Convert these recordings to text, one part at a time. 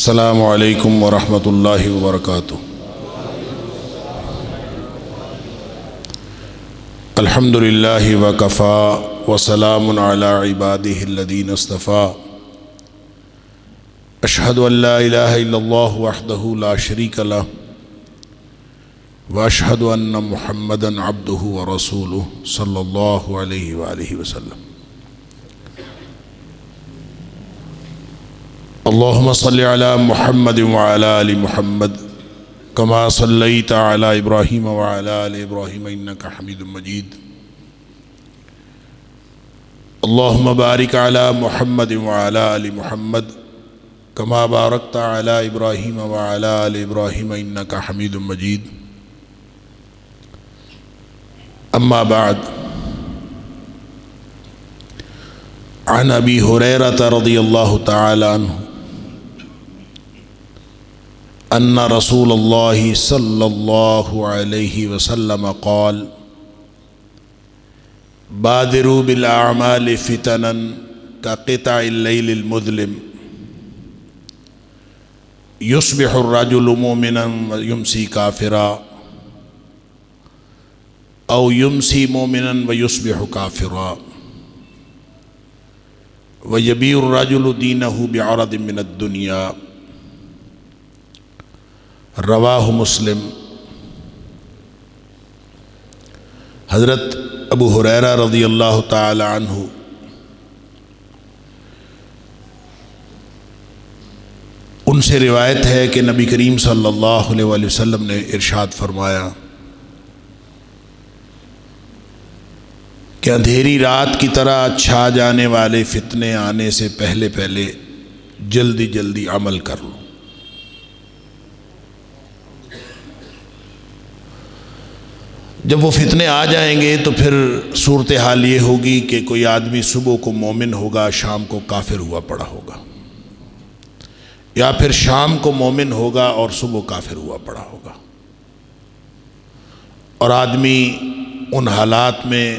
السلام علیکم ورحمۃ اللہ وبرکاتہ۔ الحمد للہ وکفی وسلام علی عبادہ الذین اصطفیٰ۔ اشہد ان لا الہ الا اللہ وحدہ لا شریک لہ واشہد ان محمدا عبدہ ورسولہ صلی اللہ علیہ وآلہ وسلم۔ اللہم صلی علی محمد وعلی آل محمد کما صلیت علی ابراہیم وعلی آل ابراہیم انکا حمید مجید۔ اللہم بارک علی محمد وعلی آل محمد کما بارکت علی ابراہیم وعلی آل ابراہیم انکا حمید مجید۔ اما بعد، عن ابی ہریرہ رضی اللہ تعالی عنہ ان رسول اللہ صلی اللہ علیہ وسلم قال بادروا بالاعمال فتنا كقطع الليل المظلم يصبح الرجل مؤمنا ويمسي كافرا او يمسي مؤمنا ويصبح كافرا ويبيع الرجل دينه بعرض من الدنيا۔ رواہ مسلم۔ حضرت ابو ہریرہ رضی اللہ تعالی عنہ ان سے روایت ہے کہ نبی کریم صلی اللہ علیہ وآلہ وسلم نے ارشاد فرمایا کہ اندھیری رات کی طرح چھا جانے والے فتنے آنے سے پہلے پہلے جلدی جلدی عمل کر لو۔ جب وہ فتنے آ جائیں گے تو پھر صورتحال یہ ہوگی کہ کوئی آدمی صبح کو مومن ہوگا، شام کو کافر ہوا پڑا ہوگا، یا پھر شام کو مومن ہوگا اور صبح کافر ہوا پڑا ہوگا، اور آدمی ان حالات میں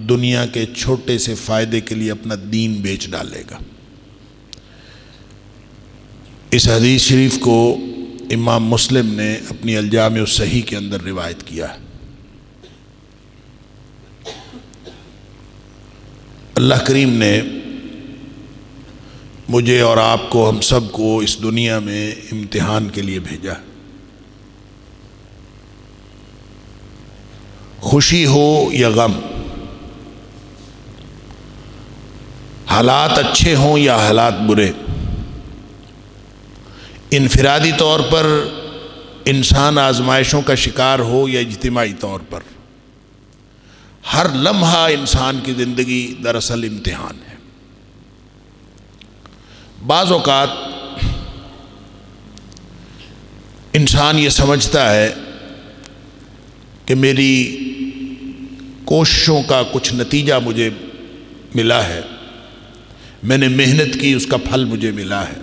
دنیا کے چھوٹے سے فائدے کے لیے اپنا دین بیچ ڈالے گا۔ اس حدیث شریف کو امام مسلم نے اپنی الجامع الصحیح کے اندر روایت کیا ہے۔ اللہ کریم نے مجھے اور آپ کو، ہم سب کو اس دنیا میں امتحان کے لیے بھیجا۔ خوشی ہو یا غم، حالات اچھے ہوں یا حالات برے، انفرادی طور پر انسان آزمائشوں کا شکار ہو یا اجتماعی طور پر، ہر لمحہ انسان کی زندگی دراصل امتحان ہے۔ بعض اوقات انسان یہ سمجھتا ہے کہ میری کوششوں کا کچھ نتیجہ مجھے ملا ہے، میں نے محنت کی، اس کا پھل مجھے ملا ہے،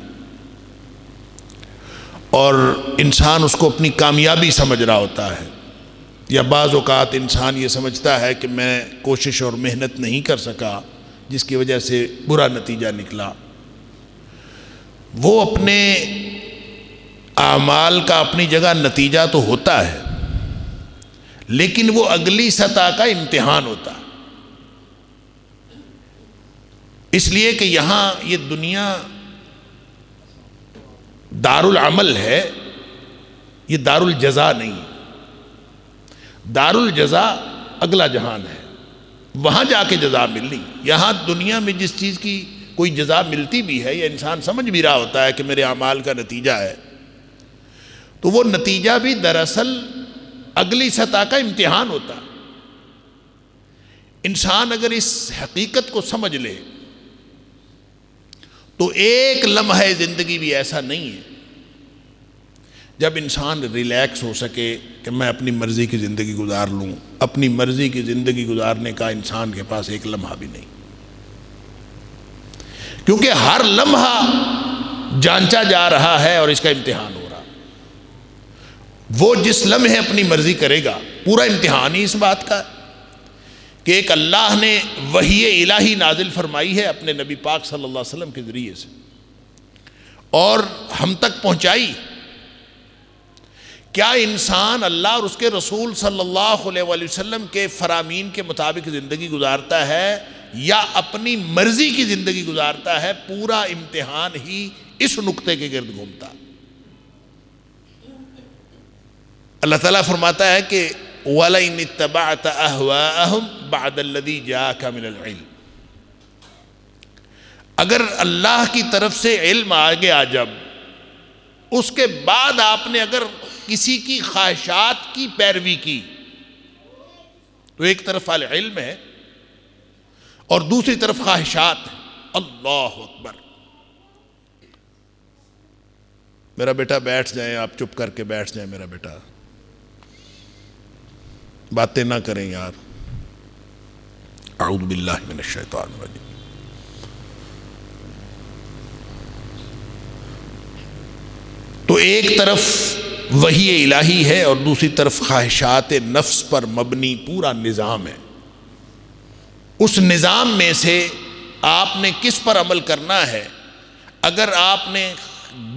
اور انسان اس کو اپنی کامیابی سمجھ رہا ہوتا ہے۔ یا بعض اوقات انسان یہ سمجھتا ہے کہ میں کوشش اور محنت نہیں کر سکا، جس کی وجہ سے برا نتیجہ نکلا۔ وہ اپنے اعمال کا اپنی جگہ نتیجہ تو ہوتا ہے، لیکن وہ اگلی سطح کا امتحان ہوتا ہے۔ اس لیے کہ یہاں یہ دنیا دار العمل ہے، یہ دار الجزا نہیں۔ دار الجزا اگلا جہان ہے، وہاں جا کے جزا ملنی۔ یہاں دنیا میں جس چیز کی کوئی جزا ملتی بھی ہے، یا انسان سمجھ بھی رہا ہوتا ہے کہ میرے اعمال کا نتیجہ ہے، تو وہ نتیجہ بھی دراصل اگلی سطح کا امتحان ہوتا ہے۔ انسان اگر اس حقیقت کو سمجھ لے تو ایک لمحہ زندگی بھی ایسا نہیں ہے جب انسان ریلیکس ہو سکے کہ میں اپنی مرضی کی زندگی گزار لوں۔ اپنی مرضی کی زندگی گزارنے کا انسان کے پاس ایک لمحہ بھی نہیں، کیونکہ ہر لمحہ جانچا جا رہا ہے اور اس کا امتحان ہو رہا۔ وہ جس لمحے اپنی مرضی کرے گا، پورا امتحان ہی اس بات کا ہے کہ ایک اللہ نے وحی الہی نازل فرمائی ہے اپنے نبی پاک صلی اللہ علیہ وسلم کے ذریعے سے، اور ہم تک پہنچائی؟ کیا انسان اللہ اور اس کے رسول صلی اللہ علیہ وآلہ وسلم کے فرامین کے مطابق زندگی گزارتا ہے یا اپنی مرضی کی زندگی گزارتا ہے؟ پورا امتحان ہی اس نقطے کے گرد گھومتا۔ اللہ تعالیٰ فرماتا ہے کہ وَلَئِنِ اتَّبَعْتَ أَهْوَاءَهُمْ بَعْدَ الَّذِي جَاءَكَ مِنَ الْعِلْمِ، اگر اللہ کی طرف سے علم آ گیا جب، اس کے بعد آپ نے اگر کسی کی خواہشات کی پیروی کی، تو ایک طرف العلم ہے اور دوسری طرف خواہشات ہے۔ اللہ اکبر! میرا بیٹا بیٹھ جائیں، آپ چپ کر کے بیٹھ جائیں، میرا بیٹا باتیں نہ کریں یار۔ اعوذ باللہ من الشیطان الرجیم۔ تو ایک طرف وحی الہی ہے اور دوسری طرف خواہشات نفس پر مبنی پورا نظام ہے۔ اس نظام میں سے آپ نے کس پر عمل کرنا ہے؟ اگر آپ نے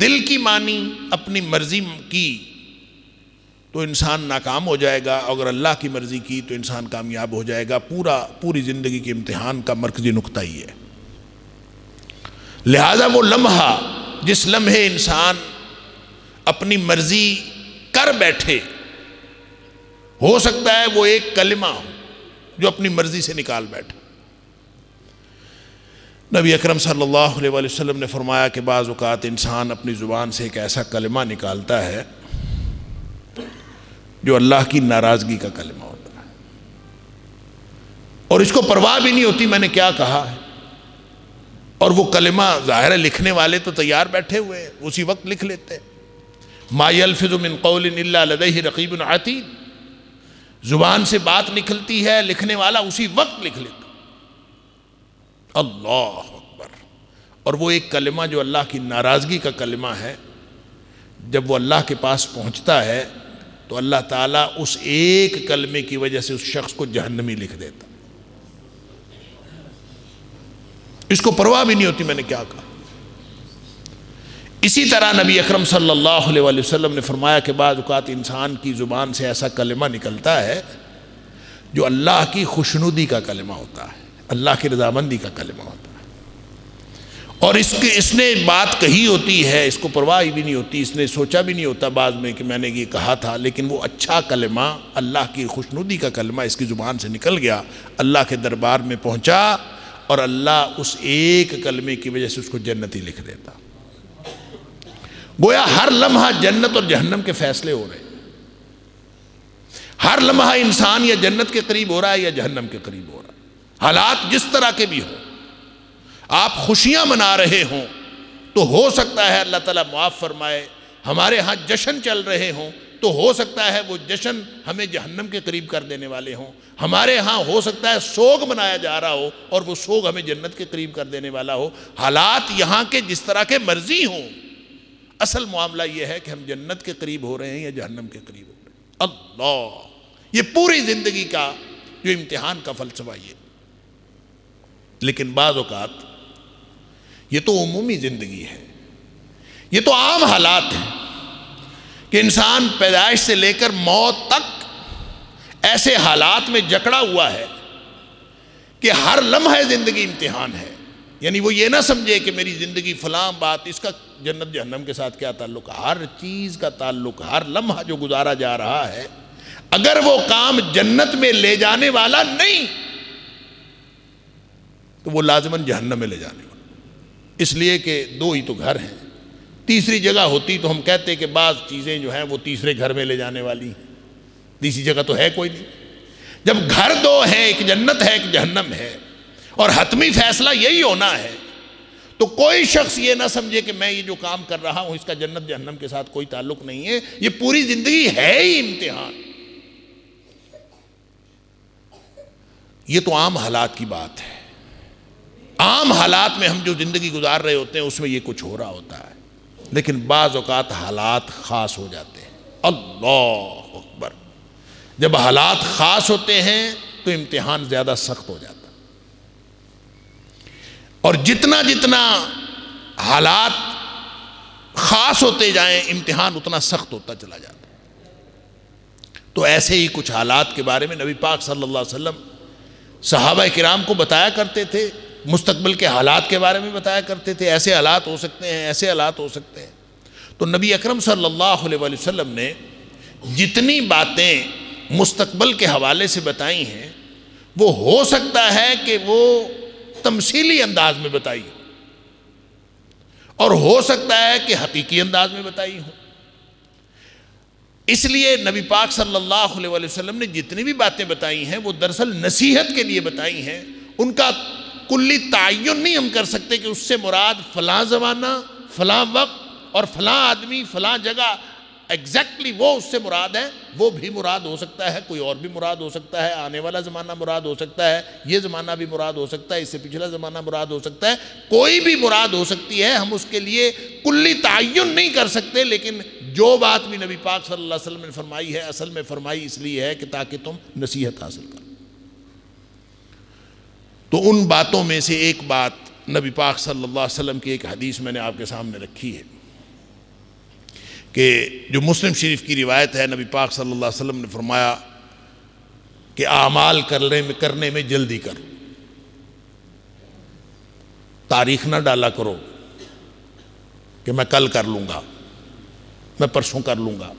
دل کی مانی، اپنی مرضی کی، تو انسان ناکام ہو جائے گا، اگر اللہ کی مرضی کی تو انسان کامیاب ہو جائے گا۔ پوری زندگی کے امتحان کا مرکزی نقطہ ہی ہے۔ لہذا وہ لمحہ جس لمحے انسان اپنی مرضی کر بیٹھے، ہو سکتا ہے وہ ایک کلمہ ہو جو اپنی مرضی سے نکال بیٹھے۔ نبی اکرم صلی اللہ علیہ وآلہ وسلم نے فرمایا کہ بعض اوقات انسان اپنی زبان سے ایک ایسا کلمہ نکالتا ہے جو اللہ کی ناراضگی کا کلمہ ہوتا ہے، اور اس کو پرواہ بھی نہیں ہوتی میں نے کیا کہا ہے، اور وہ کلمہ ظاہر ہے لکھنے والے تو تیار بیٹھے ہوئے ہیں، اسی وقت لکھ لیتے ہیں۔ ما یلفظ من قول الا لدیہ رقیب عتید، زبان سے بات نکلتی ہے، لکھنے والا اسی وقت لکھ لیتا۔ اللہ اکبر! اور وہ ایک کلمہ جو اللہ کی ناراضگی کا کلمہ ہے، جب وہ اللہ کے پاس پہنچتا ہے تو اللہ تعالیٰ اس ایک کلمے کی وجہ سے اس شخص کو جہنمی لکھ دیتا، اس کو پرواہ بھی نہیں ہوتی میں نے کیا کہا۔ اسی طرح نبی اکرم صلی اللہ علیہ وآلہ وسلم نے فرمایا کہ بعض اوقات انسان کی زبان سے ایسا کلمہ نکلتا ہے جو اللہ کی خوشنودی کا کلمہ ہوتا ہے، اللہ کی رضامندی کا کلمہ ہوتا ہے، اور اس نے بات کہی ہوتی ہے، اس کو پرواہ بھی نہیں ہوتی، اس نے سوچا بھی نہیں ہوتا بعض میں کہ میں نے یہ کہا تھا، لیکن وہ اچھا کلمہ، اللہ کی خوشنودی کا کلمہ اس کی زبان سے نکل گیا، اللہ کے دربار میں پہنچا، اور اللہ اس ایک کلمے کی وجہ سے اس کو جنتی لکھ دیتا۔ گویا ہر لمحہ جنت اور جہنم کے فیصلے ہو رہے ہیں، ہر لمحہ انسان یا جنت کے قریب ہو رہا ہے یا جہنم کے قریب ہو رہا ہے۔ حالات جس طرح کے بھی ہوں، آپ خوشیاں منا رہے ہوں تو ہو سکتا ہے اللہ تعالیٰ معاف فرمائے، ہمارے ہاں جشن چل رہے ہوں تو ہو سکتا ہے وہ جشن ہمیں جہنم کے قریب کر دینے والے ہوں، ہمارے ہاں ہو سکتا ہے سوگ منایا جا رہا ہو اور وہ سوگ ہمیں جنت کے قریب کر دینے والا ہو۔ حالات یہاں کے جس طرح کے مرضی ہوں، اصل معاملہ یہ ہے کہ ہم جنت کے قریب ہو رہے ہیں یا جہنم کے قریب ہو رہے ہیں۔ اللہ! یہ پوری زندگی کا جو امتحان کا فلسفہ یہ۔ لیکن بعض اوقات یہ تو عمومی زندگی ہے، یہ تو عام حالات ہیں کہ انسان پیدائش سے لے کر موت تک ایسے حالات میں جکڑا ہوا ہے کہ ہر لمحہ زندگی امتحان ہے۔ یعنی وہ یہ نہ سمجھے کہ میری زندگی فلاں بات، اس کا جنت جہنم کے ساتھ کیا تعلق ہے۔ ہر چیز کا تعلق، ہر لمحہ جو گزارا جا رہا ہے، اگر وہ کام جنت میں لے جانے والا نہیں تو وہ لازماً جہنم میں لے جانے والا، اس لیے کہ دو ہی تو گھر ہیں، تیسری جگہ ہوتی تو ہم کہتے کہ بعض چیزیں جو ہیں وہ تیسرے گھر میں لے جانے والی ہیں، تیسری جگہ تو ہے کوئی نہیں۔ جب گھر دو ہیں، ایک جنت ہے ایک جہنم ہے، اور حتمی فیصلہ یہی ہونا ہے، تو کوئی شخص یہ نہ سمجھے کہ میں یہ جو کام کر رہا ہوں اس کا جنت جہنم کے ساتھ کوئی تعلق نہیں ہے۔ یہ پوری زندگی ہے ہی امتحان۔ یہ تو عام حالات کی بات ہے، عام حالات میں ہم جو زندگی گزار رہے ہوتے ہیں اس میں یہ کچھ ہو رہا ہوتا ہے، لیکن بعض اوقات حالات خاص ہو جاتے ہیں۔ اللہ اکبر! جب حالات خاص ہوتے ہیں تو امتحان زیادہ سخت ہو جاتا ہے، اور جتنا جتنا حالات خاص ہوتے جائیں امتحان اتنا سخت ہوتا چلا جاتا. تو ایسے ہی کچھ حالات کے بارے میں نبی پاک صلی اللہ علیہ وسلم صحابہ کرام کو بتایا کرتے تھے، مستقبل کے حالات کے بارے میں بتایا کرتے تھے، ایسے حالات ہو سکتے ہیں، ایسے حالات ہو سکتے ہیں. تو نبی اکرم صلی اللہ علیہ وسلم نے جتنی باتیں مستقبل کے حوالے سے بتائی ہیں وہ ہو سکتا ہے کہ وہ تمثیلی انداز میں بتائی ہو اور ہو سکتا ہے کہ حقیقی انداز میں بتائی ہو. اس لیے نبی پاک صلی اللہ علیہ وسلم نے جتنی بھی باتیں بتائی ہیں وہ دراصل نصیحت کے لیے بتائی ہیں. ان کا کلی تعین نہیں ہم کر سکتے کہ اس سے مراد فلاں زمانہ، فلاں وقت اور فلاں آدمی، فلاں جگہ ایگزیکٹلی وہ اس سے مراد ہے. وہ بھی مراد ہو سکتا ہے، کوئی اور بھی مراد ہو سکتا ہے، آنے والا زمانہ مراد ہو سکتا ہے، یہ زمانہ بھی مراد ہو سکتا ہے، اس سے پچھلا زمانہ مراد ہو سکتا ہے، کوئی بھی مراد ہو سکتی ہے. ہم اس کے لیے کلی تعین نہیں کر سکتے، لیکن جو بات بھی نبی پاک صلی اللہ علیہ وسلم نے فرمائی ہے اصل میں فرمائی اس لیے ہے کہ تاکہ تم نصیحت حاصل کرو. تو ان باتوں میں سے ایک بات نبی پاک صلی اللہ علیہ وسلم کی ایک حدیث میں نے آپ کے سامنے رکھی ہے کہ جو مسلم شریف کی روایت ہے. نبی پاک صلی اللہ علیہ وسلم نے فرمایا کہ اعمال کرنے میں جلدی کرو، تاریخ نہ ڈالا کرو کہ میں کل کر لوں گا، میں پرسوں کر لوں گا،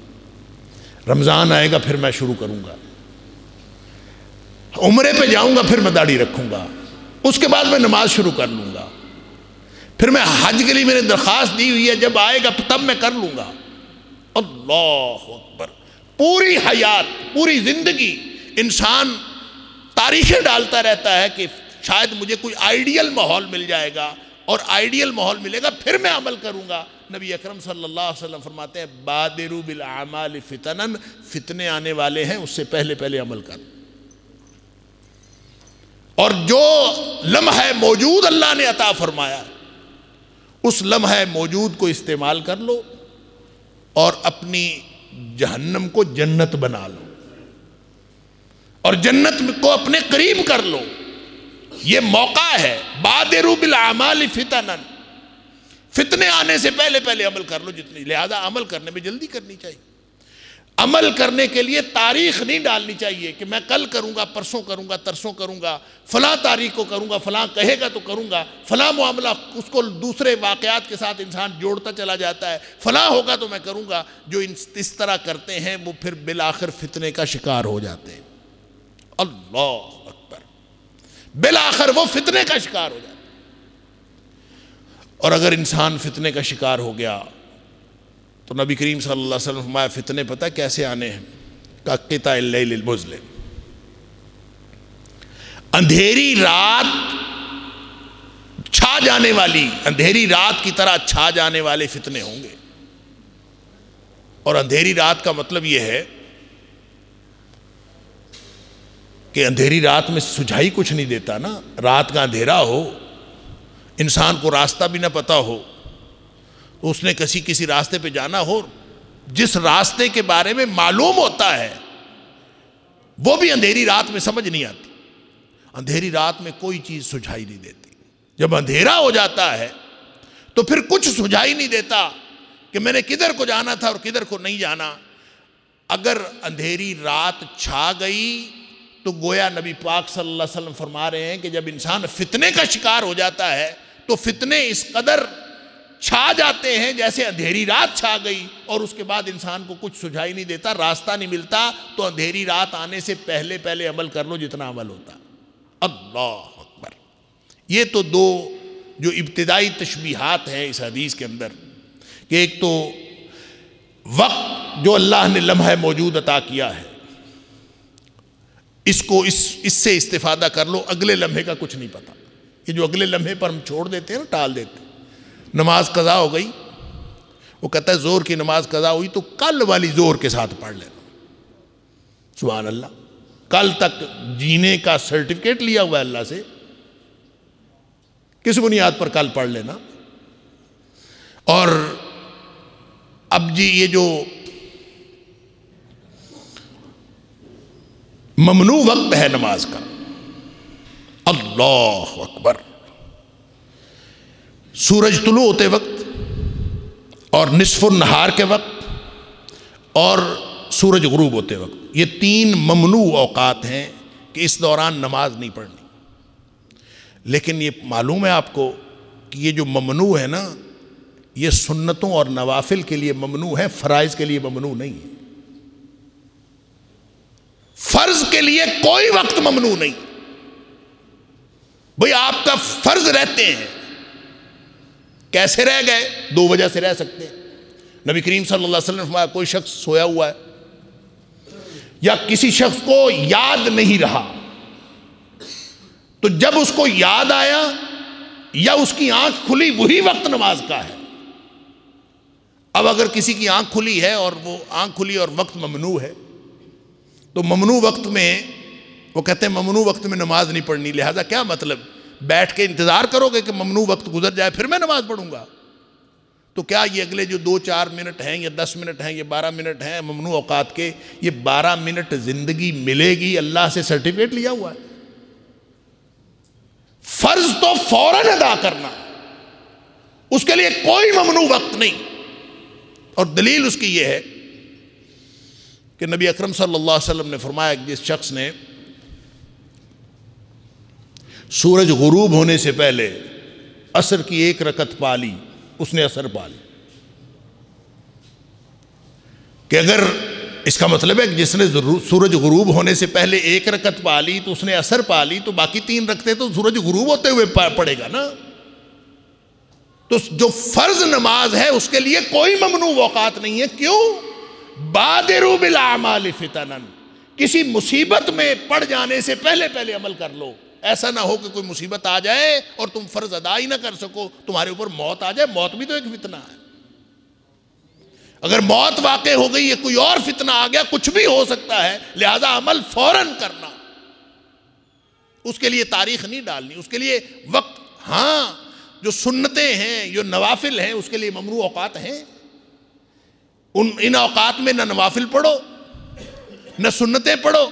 رمضان آئے گا پھر میں شروع کروں گا، عمرے پہ جاؤں گا پھر میں داڑھی رکھوں گا، اس کے بعد میں نماز شروع کر لوں گا، پھر میں حج کے لیے میں نے درخواست دی ہوئی ہے جب آئے گا تب میں کر لوں گا. اللہ اکبر. پوری حیات، پوری زندگی انسان تاریخیں ڈالتا رہتا ہے کہ شاید مجھے کوئی آئیڈیل ماحول مل جائے گا اور آئیڈیل ماحول ملے گا پھر میں عمل کروں گا. نبی اکرم صلی اللہ علیہ وسلم فرماتے ہیں بادروا بالاعمال فتنا، فتنے آنے والے ہیں اس سے پہلے پہلے عمل کر. اور جو لمحہ موجود اللہ نے عطا فرمایا اس لمحہ موجود کو استعمال کر لو اور اپنی جہنم کو جنت بنا لو اور جنت کو اپنے قریب کر لو. یہ موقع ہے. بادروا بالاعمال فتنا، فتنے آنے سے پہلے پہلے عمل کر لو جتنی. لہذا عمل کرنے میں جلدی کرنی چاہیے. عمل کرنے کے لیے تاریخ نہیں ڈالنی چاہیے کہ میں کل کروں گا، پرسوں کروں گا، ترسوں کروں گا، فلاں تاریخ کو کروں گا، فلاں کہے گا تو کروں گا، فلاں معاملہ اس کو دوسرے واقعات کے ساتھ انسان جوڑتا چلا جاتا ہے، فلاں ہوگا تو میں کروں گا. جو اس طرح کرتے ہیں وہ پھر بالآخر فتنے کا شکار ہو جاتے ہیں. اللہ اکبر. بالآخر وہ فتنے کا شکار ہو جاتے ہیں. اور اگر انسان فتنے کا شکار ہو گیا تو نبی کریم صلی اللہ علیہ وسلم فرمایا فتنے پتہ کیسے آنے ہیں؟ قطع اللیل المظلم، اندھیری رات چھا جانے والی، اندھیری رات کی طرح چھا جانے والے فتنے ہوں گے. اور اندھیری رات کا مطلب یہ ہے کہ اندھیری رات میں سجھائی کچھ نہیں دیتا نا. رات کا اندھیرا ہو، انسان کو راستہ بھی نہ پتا ہو، تو اس نے کسی راستے پہ جانا ہو، جس راستے کے بارے میں معلوم ہوتا ہے وہ بھی اندھیری رات میں سمجھ نہیں آتی. اندھیری رات میں کوئی چیز سجھائی نہیں دیتی. جب اندھیرا ہو جاتا ہے تو پھر کچھ سجھائی نہیں دیتا کہ میں نے کدھر کو جانا تھا اور کدھر کو نہیں جانا. اگر اندھیری رات چھا گئی تو گویا نبی پاک صلی اللہ علیہ وسلم فرما رہے ہیں کہ جب انسان فتنے کا شکار ہو جاتا ہے تو فتنے اس قدر چھا جاتے ہیں جیسے اندھیری رات چھا گئی اور اس کے بعد انسان کو کچھ سجھائی نہیں دیتا، راستہ نہیں ملتا. تو اندھیری رات آنے سے پہلے پہلے عمل کر لو جتنا عمل ہوتا. اللہ اکبر. یہ تو دو جو ابتدائی تشبیہات ہیں اس حدیث کے اندر کہ ایک تو وقت جو اللہ نے لمحہ موجود عطا کیا ہے اس کو اس سے استفادہ کر لو. اگلے لمحے کا کچھ نہیں پتا. یہ جو اگلے لمحے پر ہم چھوڑ دیتے ہیں نا، ٹال دیتے ہیں. نماز قضا ہو گئی، وہ کہتا ہے زور کی نماز قضا ہوئی تو کل والی زور کے ساتھ پڑھ لینا. سبحان اللہ. کل تک جینے کا سرٹیفکیٹ لیا ہوا ہے اللہ سے، کس بنیاد پر کل پڑھ لینا. اور اب جی یہ جو ممنوع وقت ہے نماز کا، اللہ اکبر، سورج طلوع ہوتے وقت اور نصف النہار کے وقت اور سورج غروب ہوتے وقت، یہ 3 ممنوع اوقات ہیں کہ اس دوران نماز نہیں پڑھنی۔ لیکن یہ معلوم ہے آپ کو کہ یہ جو ممنوع ہے نا، یہ سنتوں اور نوافل کے لیے ممنوع ہے، فرائض کے لیے ممنوع نہیں ہے۔ فرض کے لیے کوئی وقت ممنوع نہیں۔ بھئی آپ کا فرض رہتے ہیں، کیسے رہ گئے؟ 2 وجہ سے رہ سکتے ہیں۔ نبی کریم صلی اللہ علیہ وسلم نے فرمایا کوئی شخص سویا ہوا ہے یا کسی شخص کو یاد نہیں رہا، تو جب اس کو یاد آیا یا اس کی آنکھ کھلی وہی وقت نماز کا ہے۔ اب اگر کسی کی آنکھ کھلی ہے اور وہ آنکھ کھلی اور وقت ممنوع ہے، تو ممنوع وقت میں وہ کہتے ہیں ممنوع وقت میں نماز نہیں پڑھنی، لہذا کیا مطلب بیٹھ کے انتظار کرو گے کہ ممنوع وقت گزر جائے پھر میں نماز پڑھوں گا؟ تو کیا یہ اگلے جو 2-4 منٹ ہیں یا 10 منٹ ہیں یا 12 منٹ ہیں ممنوع اوقات کے، یہ 12 منٹ زندگی ملے گی اللہ سے سرٹیفکیٹ لیا ہوا ہے؟ فرض تو فوراً ادا کرنا، اس کے لیے کوئی ممنوع وقت نہیں۔ اور دلیل اس کی یہ ہے کہ نبی اکرم صلی اللہ علیہ وسلم نے فرمایا کہ جس شخص نے سورج غروب ہونے سے پہلے عصر کی 1 رکعت پا لی، اس نے عصر پا لی۔ کہ اگر اس کا مطلب ہے کہ جس نے سورج غروب ہونے سے پہلے 1 رکعت پا لی تو اس نے عصر پا لی، تو باقی 3 رکعتیں تو سورج غروب ہوتے ہوئے پڑے گا نا۔ تو جو فرض نماز ہے اس کے لیے کوئی ممنوع اوقات نہیں ہے۔ کیوں؟ بادروا بالاعمال فتنا، کسی مصیبت میں پڑ جانے سے پہلے پہلے عمل کر لو، ایسا نہ ہو کہ کوئی مصیبت آ جائے اور تم فرض ادا ہی نہ کر سکو، تمہارے اوپر موت آ جائے۔ موت بھی تو ایک فتنہ ہے۔ اگر موت واقع ہو گئی ہے، کوئی اور فتنہ آ گیا، کچھ بھی ہو سکتا ہے، لہذا عمل فوراً کرنا، اس کے لیے تاریخ نہیں ڈالنی، اس کے لیے وقت۔ ہاں جو سنتیں ہیں، جو نوافل ہیں، اس کے لیے ممنوع اوقات ہیں۔ ان اوقات میں نہ نوافل پڑھو نہ سنتیں پڑھو،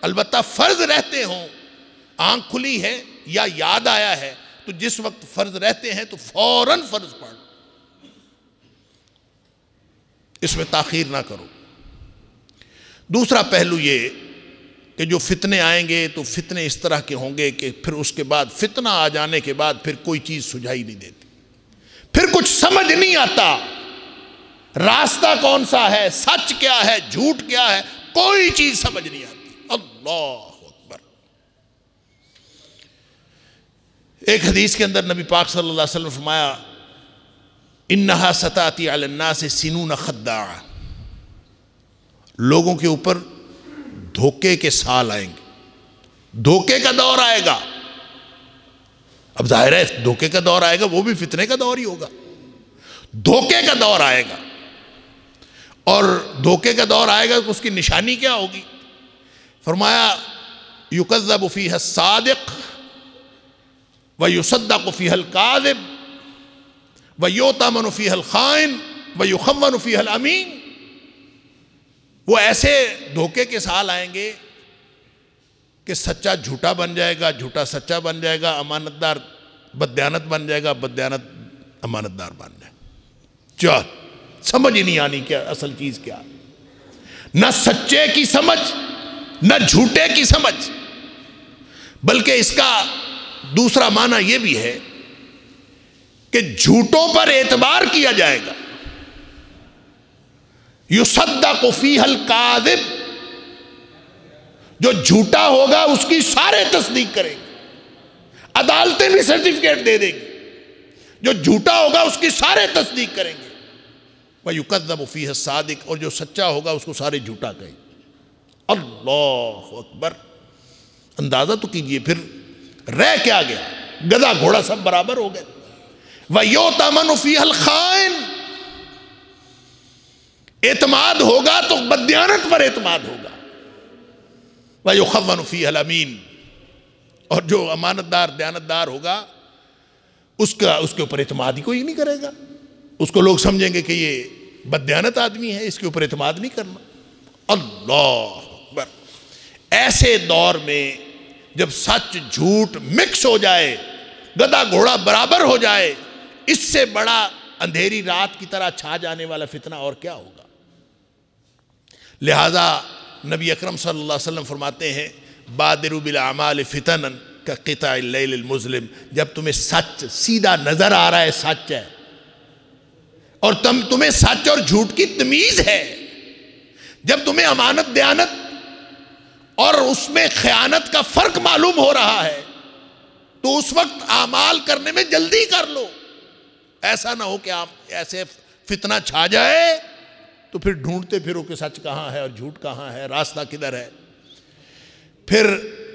البتہ فرض رہتے ہوں، آنکھ کھلی ہے یا یاد آیا ہے تو جس وقت فرض رہتے ہیں تو فوراً فرض پڑھ، اس میں تاخیر نہ کرو۔ دوسرا پہلو یہ کہ جو فتنے آئیں گے تو فتنے اس طرح کے ہوں گے کہ پھر اس کے بعد فتنہ آ جانے کے بعد پھر کوئی چیز سجھائی نہیں دیتی، پھر کچھ سمجھ نہیں آتا، راستہ کون سا ہے، سچ کیا ہے، جھوٹ کیا ہے، کوئی چیز سمجھ نہیں آتی۔ اللہ اکبر۔ ایک حدیث کے اندر نبی پاک صلی اللہ علیہ وسلم نے فرمایا انہا ستاتی علی الناس سنون خداعہ، لوگوں کے اوپر دھوکے کے سال آئیں گے، دھوکے کا دور آئے گا۔ اب ظاہر ہے دھوکے کا دور آئے گا، وہ بھی فتنے کا دور ہی ہوگا۔ دھوکے کا دور آئے گا، اور دھوکے کا دور آئے گا تو اس کی نشانی کیا ہوگی؟ فرمایا یکذب فیہا الصادق ویصدق فیہا الکاذب ویؤتمن فیہا الخائن ویخون فیہا الامین۔ وہ ایسے دھوکے کے سال آئیں گے کہ سچا جھوٹا بن جائے گا، جھوٹا سچا بن جائے گا، امانت دار بددیانت بن جائے گا، بددیانت امانت دار بن جائے گا۔ چل سمجھ ہی نہیں آنی کیا اصل چیز کیا، نہ سچے کی سمجھ نہ جھوٹے کی سمجھ۔ بلکہ اس کا دوسرا معنی یہ بھی ہے کہ جھوٹوں پر اعتبار کیا جائے گا۔ یصدق فیہا الکاذب، جو جھوٹا ہوگا اس کی سارے تصدیق کریں گے، عدالتیں بھی سرٹیفکیٹ دے دیں گی۔ جو جھوٹا ہوگا اس کی سارے تصدیق کریں گے۔ وَيُكَذَّبُ فِيهَا الصَّادِقُ، اور جو سچا ہوگا اس کو سارے جھوٹا کہیں گے۔ اللہ اکبر۔ اندازہ تو کیجئے پھر رہ کیا گیا، گدھا گھوڑا سب برابر ہو گئے۔ وَيُؤْتَمَنُ فِيهَا الْخَائِنُ، اعتماد ہوگا تو بددیانت پر اعتماد ہوگا۔ وَيُخَوَّنُ فِيهَا الْأَمِينُ، اور جو امانت دار دیانت دار ہوگا اس کے اوپر اعتماد ہی کوئی نہیں کرے گا، اس کو لوگ سمجھیں گے کہ یہ بددیانت آدمی ہے، اس کے اوپر اعتماد نہیں کرنا۔ اللہ اکبر۔ ایسے دور میں جب سچ جھوٹ مکس ہو جائے، گدھا گھوڑا برابر ہو جائے، اس سے بڑا اندھیری رات کی طرح چھا جانے والا فتنہ اور کیا ہوگا؟ لہذا نبی اکرم صلی اللہ علیہ وسلم فرماتے ہیں بادروا بالاعمال فتنا کقطع اللیل المظلم. جب تمہیں سچ سیدھا نظر آ رہا ہے، سچ ہے، اور تمہیں سچ اور جھوٹ کی تمیز ہے، جب تمہیں امانت دیانت اور اس میں خیانت کا فرق معلوم ہو رہا ہے، تو اس وقت اعمال کرنے میں جلدی کر لو. ایسا نہ ہو کہ آپ ایسے فتنہ چھا جائے تو پھر ڈھونڈتے پھرو کہ سچ کہاں ہے اور جھوٹ کہاں ہے، راستہ کدھر ہے. پھر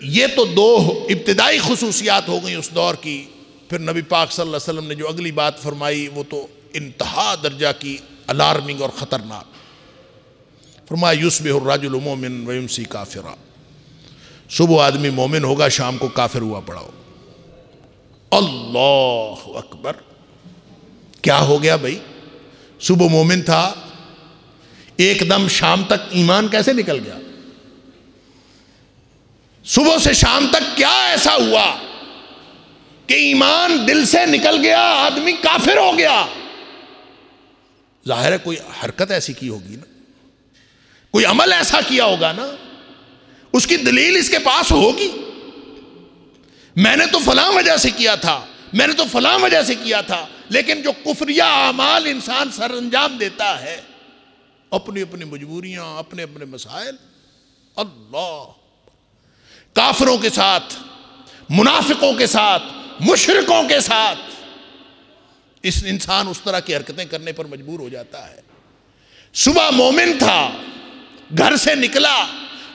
یہ تو دو ابتدائی خصوصیات ہو گئیں اس دور کی. پھر نبی پاک صلی اللہ علیہ وسلم نے جو اگلی بات فرمائی وہ تو انتہا درجہ کی الارمنگ اور خطرناک. فرمایا یصبح الرجل مومن ویمسی کافرا. صبح آدمی مومن ہوگا، شام کو کافر ہوا پڑا ہوگا. اللہ اکبر. کیا ہو گیا بھائی؟ صبح مومن تھا، ایک دم شام تک ایمان کیسے نکل گیا؟ صبح سے شام تک کیا ایسا ہوا کہ ایمان دل سے نکل گیا، آدمی کافر ہو گیا؟ ظاہر ہے کوئی حرکت ایسی کی ہوگی نا، کوئی عمل ایسا کیا ہوگا نا، اس کی دلیل اس کے پاس ہوگی. میں نے تو فلاں وجہ سے کیا تھا، میں نے تو فلاں وجہ سے کیا تھا. لیکن جو کفریہ اعمال انسان سر انجام دیتا ہے، اپنی اپنی مجبوریاں، اپنے اپنے مسائل، اللہ، کافروں کے ساتھ، منافقوں کے ساتھ، مشرکوں کے ساتھ اس انسان اس طرح کی حرکتیں کرنے پر مجبور ہو جاتا ہے. صبح مومن تھا، گھر سے نکلا،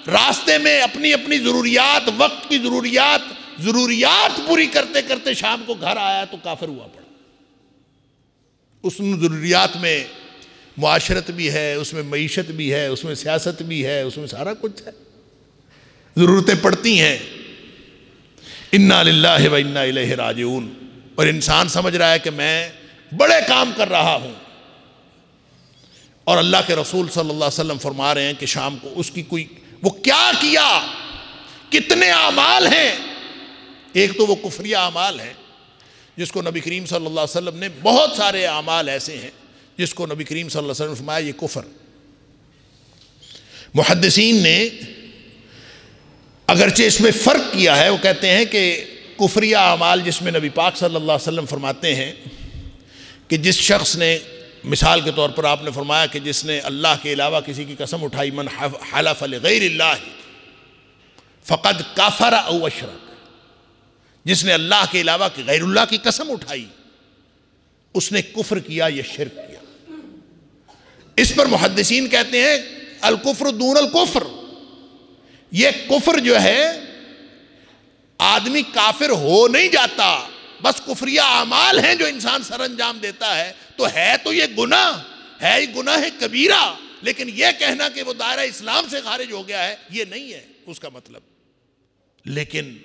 راستے میں اپنی اپنی ضروریات، وقت کی ضروریات پوری کرتے کرتے شام کو گھر آیا تو کافر ہوا پڑا. اس ضروریات میں معاشرت بھی ہے، اس میں معیشت بھی ہے، اس میں سیاست بھی ہے، اس میں سارا کچھ ہے، ضرورتیں پڑتی ہیں. انا للہ و انا الیہ راجعون. اور انسان سمجھ رہا ہے کہ میں بڑے کام کر رہا ہوں، اور اللہ کے رسول صلی اللہ علیہ وسلم فرما رہے ہیں کہ شام کو اس کی کوئی وہ کیا کیا، کتنے اعمال ہیں. ایک تو وہ کفریہ اعمال ہیں جس کو نبی کریم صلی اللہ علیہ وسلم نے، بہت سارے اعمال ایسے ہیں جس کو نبی کریم صلی اللہ علیہ وسلم نے فرمایا یہ کفر. محدثین نے اگرچہ اس میں فرق کیا ہے، وہ کہتے ہیں کہ کفریہ اعمال جس میں نبی پاک صلی اللہ علیہ وسلم فرماتے ہیں کہ جس شخص نے، مثال کے طور پر آپ نے فرمایا کہ جس نے اللہ کے علاوہ کسی کی قسم اٹھائی، من حلف لغیر اللہ فقد کافر او اشرک، جس نے اللہ کے علاوہ غیر اللہ کی قسم اٹھائی اس نے کفر کیا یا شرک کیا. اس پر محدثین کہتے ہیں الکفر دون الکفر. یہ کفر جو ہے آدمی کافر ہو نہیں جاتا، بس کفریہ اعمال ہیں جو انسان سر انجام دیتا ہے. تو یہ گناہ ہے، یہ گناہ کبیرہ، لیکن یہ کہنا کہ وہ دائرہ اسلام سے خارج ہو گیا ہے یہ نہیں ہے اس کا مطلب. لیکن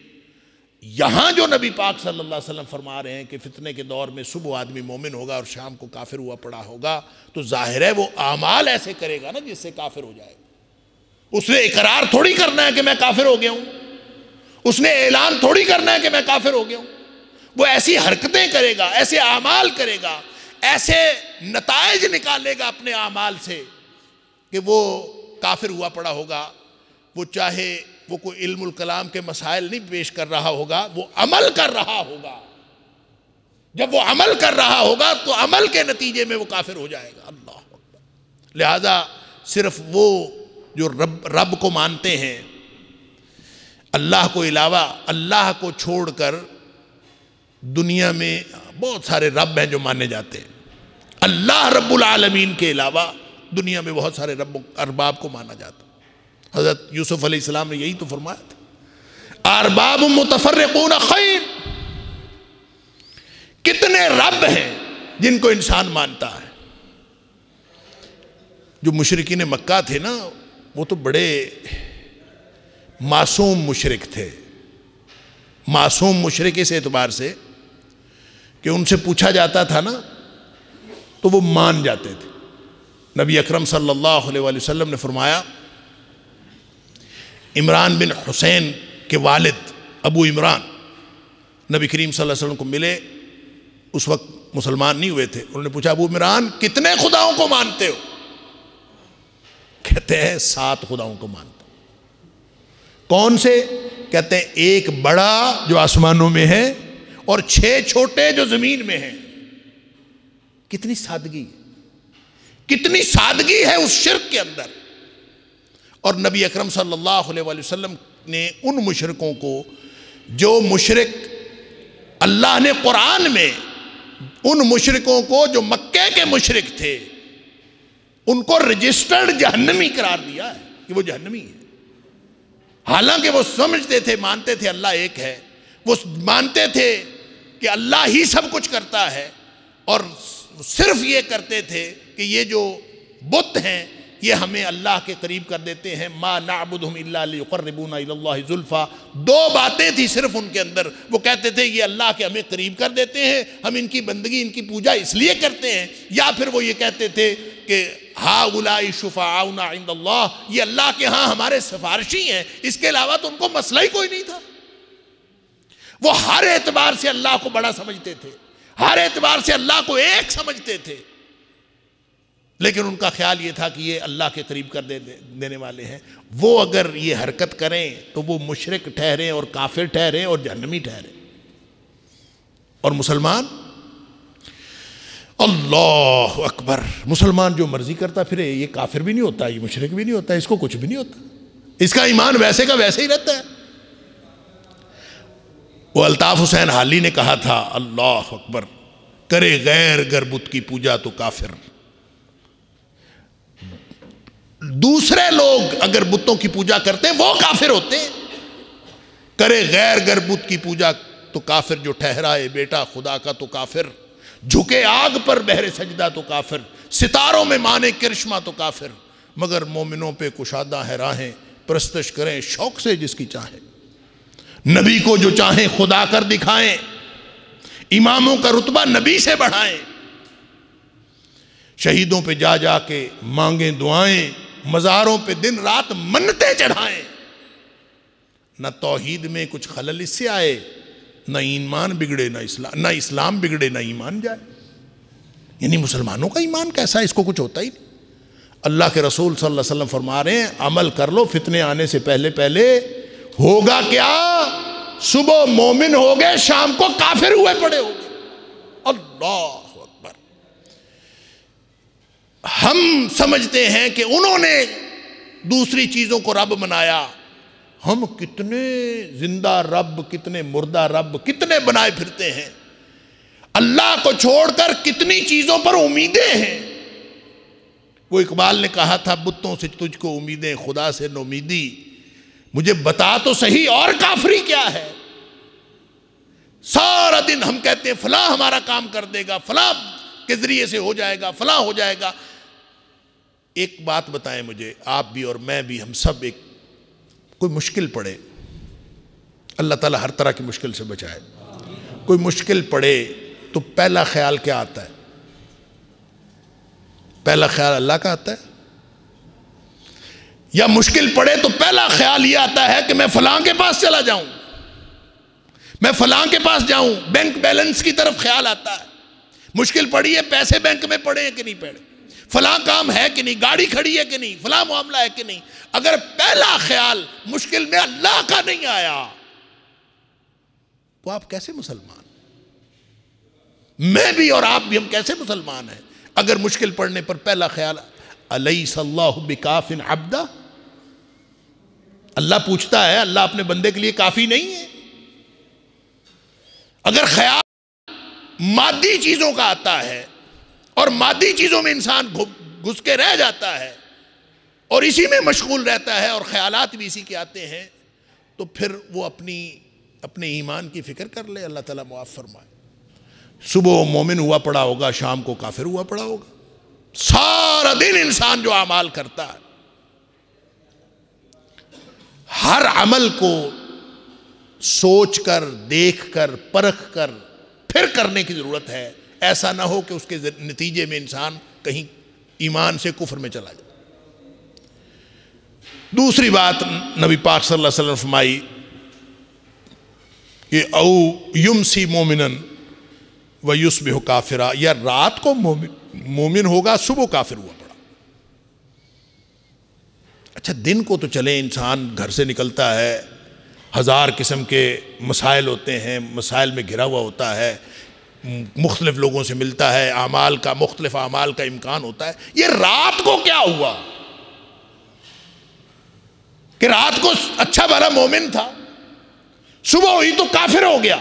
یہاں جو نبی پاک صلی اللہ علیہ وسلم فرما رہے ہیں کہ فتنے کے دور میں صبح آدمی مومن ہوگا اور شام کو کافر ہوا پڑا ہوگا، تو ظاہر ہے وہ اعمال ایسے کرے گا نا جس سے کافر ہو جائے. اس نے اقرار تھوڑی کرنا ہے کہ میں کافر ہو گیا ہوں، اس نے اعلان تھوڑی کرنا ہے کہ میں کافر ہو گیا ہوں. وہ ایسی حرکتیں کرے گا، ایسے اعمال کرے گا، ایسے نتائج نکالے گا اپنے اعمال سے کہ وہ کافر ہوا پڑا ہوگا. وہ چاہے وہ کوئی علم الکلام کے مسائل نہیں پیش کر رہا ہوگا، وہ عمل کر رہا ہوگا. جب وہ عمل کر رہا ہوگا تو عمل کے نتیجے میں وہ کافر ہو جائے گا. اللہ اکبر. لہذا صرف وہ جو رب کو مانتے ہیں، اللہ کو علاوہ، اللہ کو چھوڑ کر دنیا میں بہت سارے رب ہیں جو مانے جاتے ہیں. اللہ رب العالمین کے علاوہ دنیا میں بہت سارے رب ارباب کو مانا جاتا. حضرت یوسف علیہ السلام نے یہی تو فرمایا تھا، ارباب متفرقون خیر. کتنے رب ہیں جن کو انسان مانتا ہے. جو مشرکین مکہ تھے نا، وہ تو بڑے معصوم مشرک تھے. معصوم مشرک اس اعتبار سے کہ ان سے پوچھا جاتا تھا نا تو وہ مان جاتے تھے. نبی اکرم صلی اللہ علیہ وآلہ وسلم نے فرمایا، عمران بن حسین کے والد ابو عمران نبی کریم صلی اللہ علیہ وسلم کو ملے. اس وقت مسلمان نہیں ہوئے تھے. انہوں نے پوچھا ابو عمران کتنے خداؤں کو مانتے ہو؟ کہتے ہیں 7 خداؤں کو مانتا ہوں. کون سے؟ کہتے ہیں ایک بڑا جو آسمانوں میں ہے اور 6 چھوٹے جو زمین میں ہیں. کتنی سادگی، کتنی سادگی ہے اس شرک کے اندر. اور نبی اکرم صلی اللہ علیہ وآلہ وسلم نے ان مشرکوں کو، جو مشرک اللہ نے قرآن میں ان مشرکوں کو جو مکے کے مشرک تھے ان کو رجسٹرڈ جہنمی قرار دیا ہے کہ وہ جہنمی ہے. حالانکہ وہ سمجھتے تھے، مانتے تھے اللہ ایک ہے، وہ مانتے تھے کہ اللہ ہی سب کچھ کرتا ہے، اور صرف یہ کرتے تھے کہ یہ جو بت ہیں یہ ہمیں اللہ کے قریب کر دیتے ہیں. ما نعبدہم الا لیقربونا الی اللہ زلفیٰ. 2 باتیں تھی صرف ان کے اندر. وہ کہتے تھے یہ اللہ کے ہمیں قریب کر دیتے ہیں، ہم ان کی بندگی ان کی پوجا اس لیے کرتے ہیں. یا پھر وہ یہ کہتے تھے کہ ہؤلاء شفعاؤنا عند اللہ، یہ اللہ کے ہاں ہمارے سفارشی ہیں. اس کے علاوہ تو ان کو مسئلہ ہی کوئی نہیں تھا. وہ ہر اعتبار سے اللہ کو بڑا سمجھتے تھے، ہر اعتبار سے اللہ کو ایک سمجھتے تھے، لیکن ان کا خیال یہ تھا کہ یہ اللہ کے قریب کر دینے والے ہیں. وہ اگر یہ حرکت کریں تو وہ مشرک ٹھہریں اور کافر ٹھہریں اور جہنمی ٹھہریں. اور مسلمان، اللہ اکبر، مسلمان جو مرضی کرتا پھرے، یہ کافر بھی نہیں ہوتا، یہ مشرک بھی نہیں ہوتا، اس کو کچھ بھی نہیں ہوتا، اس کا ایمان ویسے کا ویسے ہی رہتا ہے. وہ الطاف حسین حالی نے کہا تھا اللہ اکبر، کرے غیر گر بت کی پوجا تو کافر. دوسرے لوگ اگر بتوں کی پوجا کرتے ہیں وہ کافر ہوتے ہیں. کرے غیر گر بت کی پوجا تو کافر، جو ٹھہرائے بیٹا خدا کا تو کافر، جھکے آگ پر بہر سجدہ تو کافر، ستاروں میں مانے کرشمہ تو کافر. مگر مومنوں پہ کشادہ ہے راہیں، پرستش کریں شوق سے جس کی چاہیں. نبی کو جو چاہیں خدا کر دکھائیں، اماموں کا رتبہ نبی سے بڑھائیں. شہیدوں پہ جا جا کے مانگیں دعائیں، مزاروں پہ دن رات منتیں چڑھائیں. نہ توحید میں کچھ خلل اس سے آئے، نہ ایمان بگڑے نہ اسلام بگڑے نہ ایمان جائے. یعنی مسلمانوں کا ایمان کیسا ہے، اس کو کچھ ہوتا ہی نہیں. اللہ کے رسول صلی اللہ علیہ وسلم فرما رہے ہیں عمل کر لو فتنے آنے سے پہلے پہلے. ہوگا کیا؟ صبح مومن ہو گئے، شام کو کافر ہوئے پڑے ہو گئے. اللہ اکبر. ہم سمجھتے ہیں کہ انہوں نے دوسری چیزوں کو رب بنایا. ہم کتنے زندہ رب، کتنے مردہ رب، کتنے بنائے پھرتے ہیں. اللہ کو چھوڑ کر کتنی چیزوں پر امیدیں ہیں. وہ اقبال نے کہا تھا بتوں سے تجھ کو امیدیں، خدا سے نومیدی. مجھے بتا تو صحیح اور کافری کیا ہے. سارا دن ہم کہتے ہیں فلاں ہمارا کام کر دے گا، فلاں کے ذریعے سے ہو جائے گا، فلاں ہو جائے گا. ایک بات بتائیں مجھے، آپ بھی اور میں بھی، ہم سب، ایک کوئی مشکل پڑے، اللہ تعالیٰ ہر طرح کی مشکل سے بچائے. کوئی مشکل پڑے تو پہلا خیال کیا آتا ہے؟ پہلا خیال اللہ کا آتا ہے. یا مشکل پڑے تو پہلا خیال یہ آتا ہے کہ میں فلاں کے پاس چلا جاؤں، میں فلاں کے پاس جاؤں. بینک بیلنس کی طرف خیال آتا ہے. مشکل پڑی ہے، پیسے بینک میں پڑے ہیں کہ نہیں پڑے، فلاں کام ہے کہ نہیں، گاڑی کھڑی ہے کہ نہیں، فلاں معاملہ ہے کہ نہیں. اگر پہلا خیال مشکل میں اللہ کا نہیں آیا تو آپ کیسے مسلمان؟ میں بھی اور آپ بھی، ہم کیسے مسلمان ہیں اگر مشکل پڑنے پر پہلا خیال الیس اللہ بکاف عبدہ. اللہ پوچھتا ہے، اللہ اپنے بندے کے لیے کافی نہیں ہے؟ اگر خیال مادی چیزوں کا آتا ہے اور مادی چیزوں میں انسان گھس کے رہ جاتا ہے اور اسی میں مشغول رہتا ہے اور خیالات بھی اسی کے آتے ہیں، تو پھر وہ اپنے ایمان کی فکر کر لے. اللہ تعالیٰ معاف فرمائے. صبح مومن ہوا پڑا ہوگا، شام کو کافر ہوا پڑا ہوگا. سارا دن انسان جو اعمال کرتا ہے، ہر عمل کو سوچ کر، دیکھ کر، پرکھ کر پھر کرنے کی ضرورت ہے. ایسا نہ ہو کہ اس کے نتیجے میں انسان کہیں ایمان سے کفر میں چلا جائے. دوسری بات نبی پاک صلی اللہ علیہ وسلم فرمائی کہ او یمسی مومنن وَيُصْبِحُ کافرا، یا رات کو مومن ہوگا صبح کافر ہوا پڑا۔ اچھا دن کو تو چلے انسان گھر سے نکلتا ہے، ہزار قسم کے مسائل ہوتے ہیں، مسائل میں گھرا ہوا ہوتا ہے، مختلف لوگوں سے ملتا ہے، مختلف اعمال کا امکان ہوتا ہے۔ یہ رات کو کیا ہوا کہ رات کو اچھا بھلا مومن تھا، صبح ہوئی تو کافر ہو گیا؟